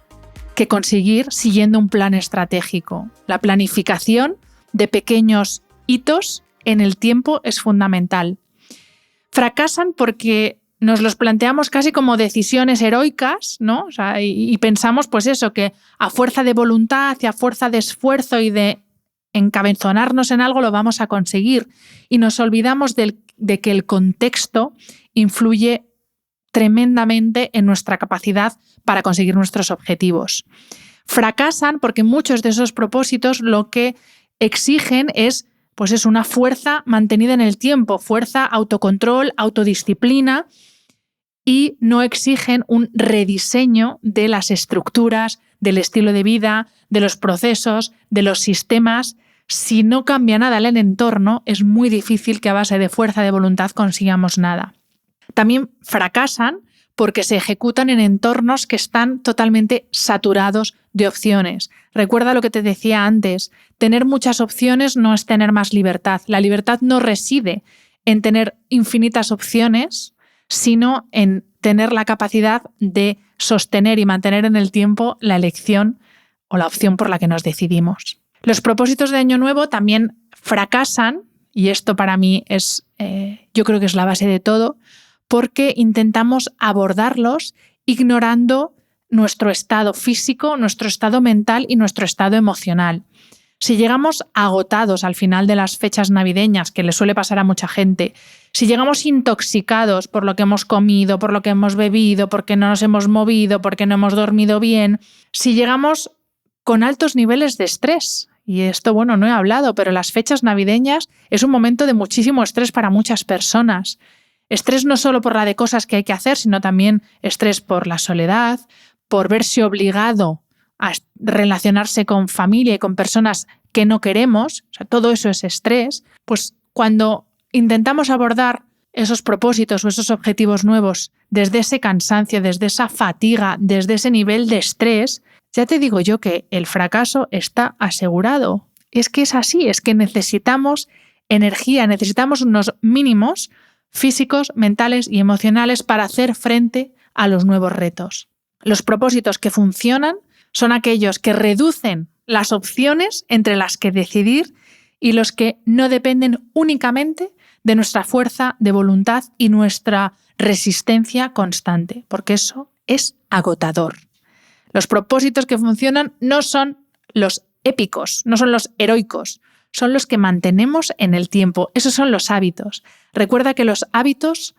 que conseguir siguiendo un plan estratégico. La planificación de pequeños hitos en el tiempo es fundamental. Fracasan porque nos los planteamos casi como decisiones heroicas, ¿no? O sea, y pensamos pues eso, que a fuerza de voluntad y a fuerza de esfuerzo y de encabezonarnos en algo lo vamos a conseguir. Y nos olvidamos de que el contexto influye tremendamente en nuestra capacidad para conseguir nuestros objetivos. Fracasan porque muchos de esos propósitos lo que exigen es una fuerza mantenida en el tiempo, fuerza, autocontrol, autodisciplina, y no exigen un rediseño de las estructuras, del estilo de vida, de los procesos, de los sistemas. Si no cambia nada en el entorno, es muy difícil que a base de fuerza de voluntad consigamos nada. También fracasan porque se ejecutan en entornos que están totalmente saturados de opciones. Recuerda lo que te decía antes, tener muchas opciones no es tener más libertad. La libertad no reside en tener infinitas opciones, sino en tener la capacidad de sostener y mantener en el tiempo la elección o la opción por la que nos decidimos. Los propósitos de Año Nuevo también fracasan, y esto para mí es, yo creo que es la base de todo, porque intentamos abordarlos ignorando nuestro estado físico, nuestro estado mental y nuestro estado emocional. Si llegamos agotados al final de las fechas navideñas, que le suele pasar a mucha gente, si llegamos intoxicados por lo que hemos comido, por lo que hemos bebido, porque no nos hemos movido, porque no hemos dormido bien, si llegamos con altos niveles de estrés, y esto, bueno, no he hablado, pero las fechas navideñas es un momento de muchísimo estrés para muchas personas. Estrés no solo por la de cosas que hay que hacer, sino también estrés por la soledad, por verse obligado a relacionarse con familia y con personas que no queremos, o sea, todo eso es estrés. Pues cuando intentamos abordar esos propósitos o esos objetivos nuevos desde ese cansancio, desde esa fatiga, desde ese nivel de estrés, ya te digo yo que el fracaso está asegurado. Es que es así, es que necesitamos energía, necesitamos unos mínimos físicos, mentales y emocionales para hacer frente a los nuevos retos. Los propósitos que funcionan son aquellos que reducen las opciones entre las que decidir y los que no dependen únicamente de nuestra fuerza de voluntad y nuestra resistencia constante, porque eso es agotador. Los propósitos que funcionan no son los épicos, no son los heroicos, son los que mantenemos en el tiempo. Esos son los hábitos. Recuerda que los hábitos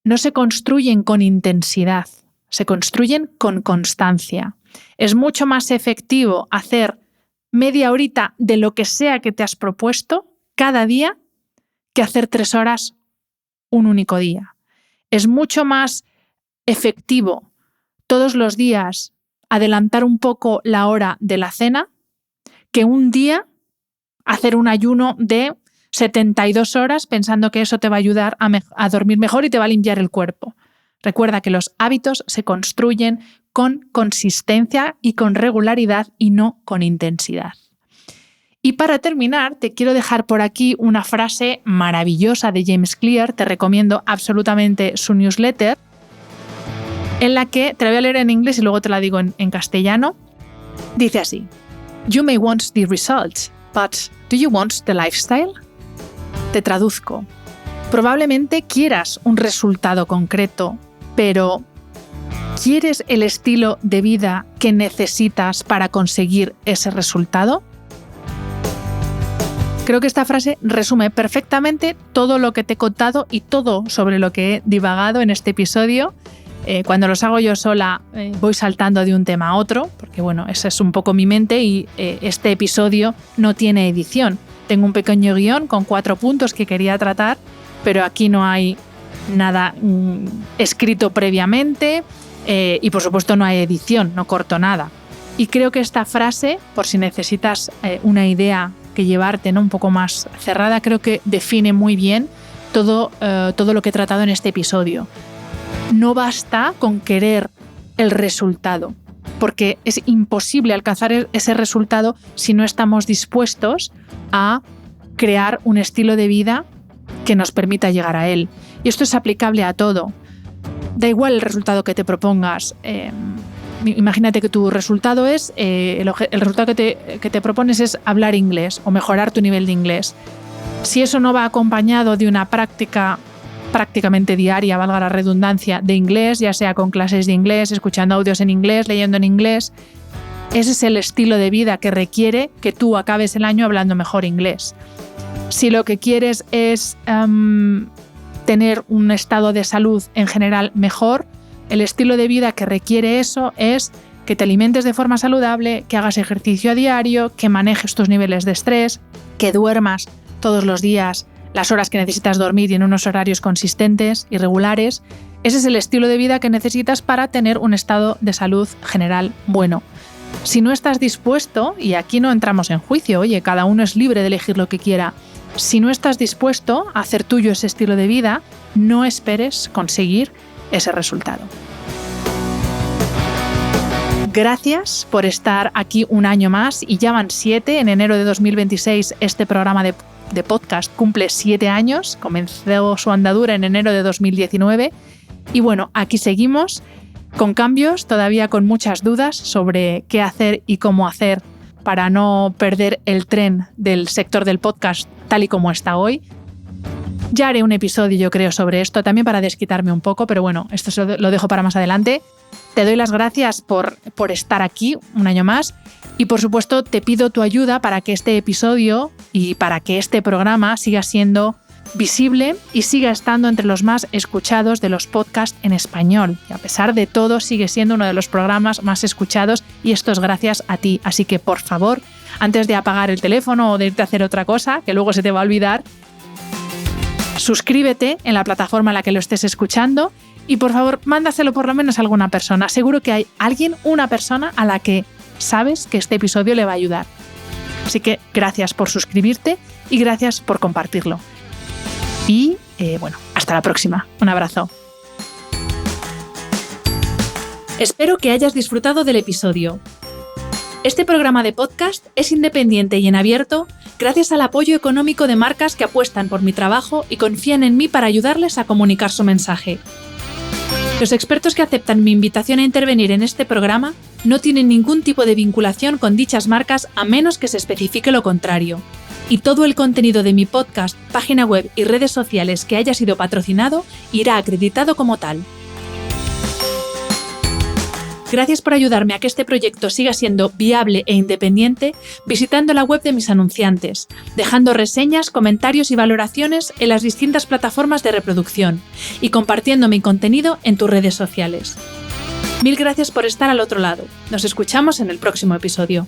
no se construyen con intensidad, se construyen con constancia. Es mucho más efectivo hacer media horita de lo que sea que te has propuesto cada día que hacer 3 horas un único día. Es mucho más efectivo todos los días adelantar un poco la hora de la cena que un día hacer un ayuno de 72 horas pensando que eso te va a ayudar a dormir mejor y te va a limpiar el cuerpo. Recuerda que los hábitos se construyen con consistencia y con regularidad y no con intensidad. Y para terminar, te quiero dejar por aquí una frase maravillosa de James Clear. Te recomiendo absolutamente su newsletter, en la que te la voy a leer en inglés y luego te la digo en castellano. Dice así: You may want the results, but do you want the lifestyle? Te traduzco. Probablemente quieras un resultado concreto, pero ¿quieres el estilo de vida que necesitas para conseguir ese resultado? Creo que esta frase resume perfectamente todo lo que te he contado y todo sobre lo que he divagado en este episodio. Cuando los hago yo sola voy saltando de un tema a otro, porque bueno, esa es un poco mi mente y este episodio no tiene edición. Tengo un pequeño guión con 4 puntos que quería tratar, pero aquí no hay nada escrito previamente y por supuesto no hay edición, no corto nada. Y creo que esta frase, por si necesitas una idea que llevarte, ¿no?, un poco más cerrada, creo que define muy bien todo lo que he tratado en este episodio. No basta con querer el resultado, porque es imposible alcanzar ese resultado si no estamos dispuestos a crear un estilo de vida que nos permita llegar a él. Y esto es aplicable a todo. Da igual el resultado que te propongas. Imagínate que tu resultado es, el resultado que te propones es hablar inglés o mejorar tu nivel de inglés. Si eso no va acompañado de una prácticamente diaria, valga la redundancia, de inglés, ya sea con clases de inglés, escuchando audios en inglés, leyendo en inglés, ese es el estilo de vida que requiere que tú acabes el año hablando mejor inglés. Si lo que quieres es tener un estado de salud en general mejor, el estilo de vida que requiere eso es que te alimentes de forma saludable, que hagas ejercicio a diario, que manejes tus niveles de estrés, que duermas todos los días las horas que necesitas dormir y en unos horarios consistentes y regulares. Ese es el estilo de vida que necesitas para tener un estado de salud general bueno. Si no estás dispuesto, y aquí no entramos en juicio, oye, cada uno es libre de elegir lo que quiera, si no estás dispuesto a hacer tuyo ese estilo de vida, no esperes conseguir ese resultado. Gracias por estar aquí un año más y ya van 7. En enero de 2026 este programa de podcast cumple 7 años. Comenzó su andadura en enero de 2019 Y bueno, aquí seguimos con cambios, todavía con muchas dudas sobre qué hacer y cómo hacer para no perder el tren del sector del podcast tal y como está hoy. Ya haré un episodio, yo creo, sobre esto, también para desquitarme un poco, pero bueno, esto lo dejo para más adelante. Te doy las gracias por estar aquí un año más y, por supuesto, te pido tu ayuda para que este episodio y para que este programa siga siendo visible y siga estando entre los más escuchados de los podcasts en español. Y a pesar de todo, sigue siendo uno de los programas más escuchados y esto es gracias a ti. Así que, por favor, antes de apagar el teléfono o de irte a hacer otra cosa, que luego se te va a olvidar, suscríbete en la plataforma en la que lo estés escuchando y, por favor, mándaselo por lo menos a alguna persona. Seguro que hay una persona a la que sabes que este episodio le va a ayudar. Así que gracias por suscribirte y gracias por compartirlo. Y bueno, hasta la próxima. Un abrazo. Espero que hayas disfrutado del episodio. Este programa de podcast es independiente y en abierto gracias al apoyo económico de marcas que apuestan por mi trabajo y confían en mí para ayudarles a comunicar su mensaje. Los expertos que aceptan mi invitación a intervenir en este programa no tienen ningún tipo de vinculación con dichas marcas a menos que se especifique lo contrario. Y todo el contenido de mi podcast, página web y redes sociales que haya sido patrocinado irá acreditado como tal. Gracias por ayudarme a que este proyecto siga siendo viable e independiente visitando la web de mis anunciantes, dejando reseñas, comentarios y valoraciones en las distintas plataformas de reproducción y compartiendo mi contenido en tus redes sociales. Mil gracias por estar al otro lado. Nos escuchamos en el próximo episodio.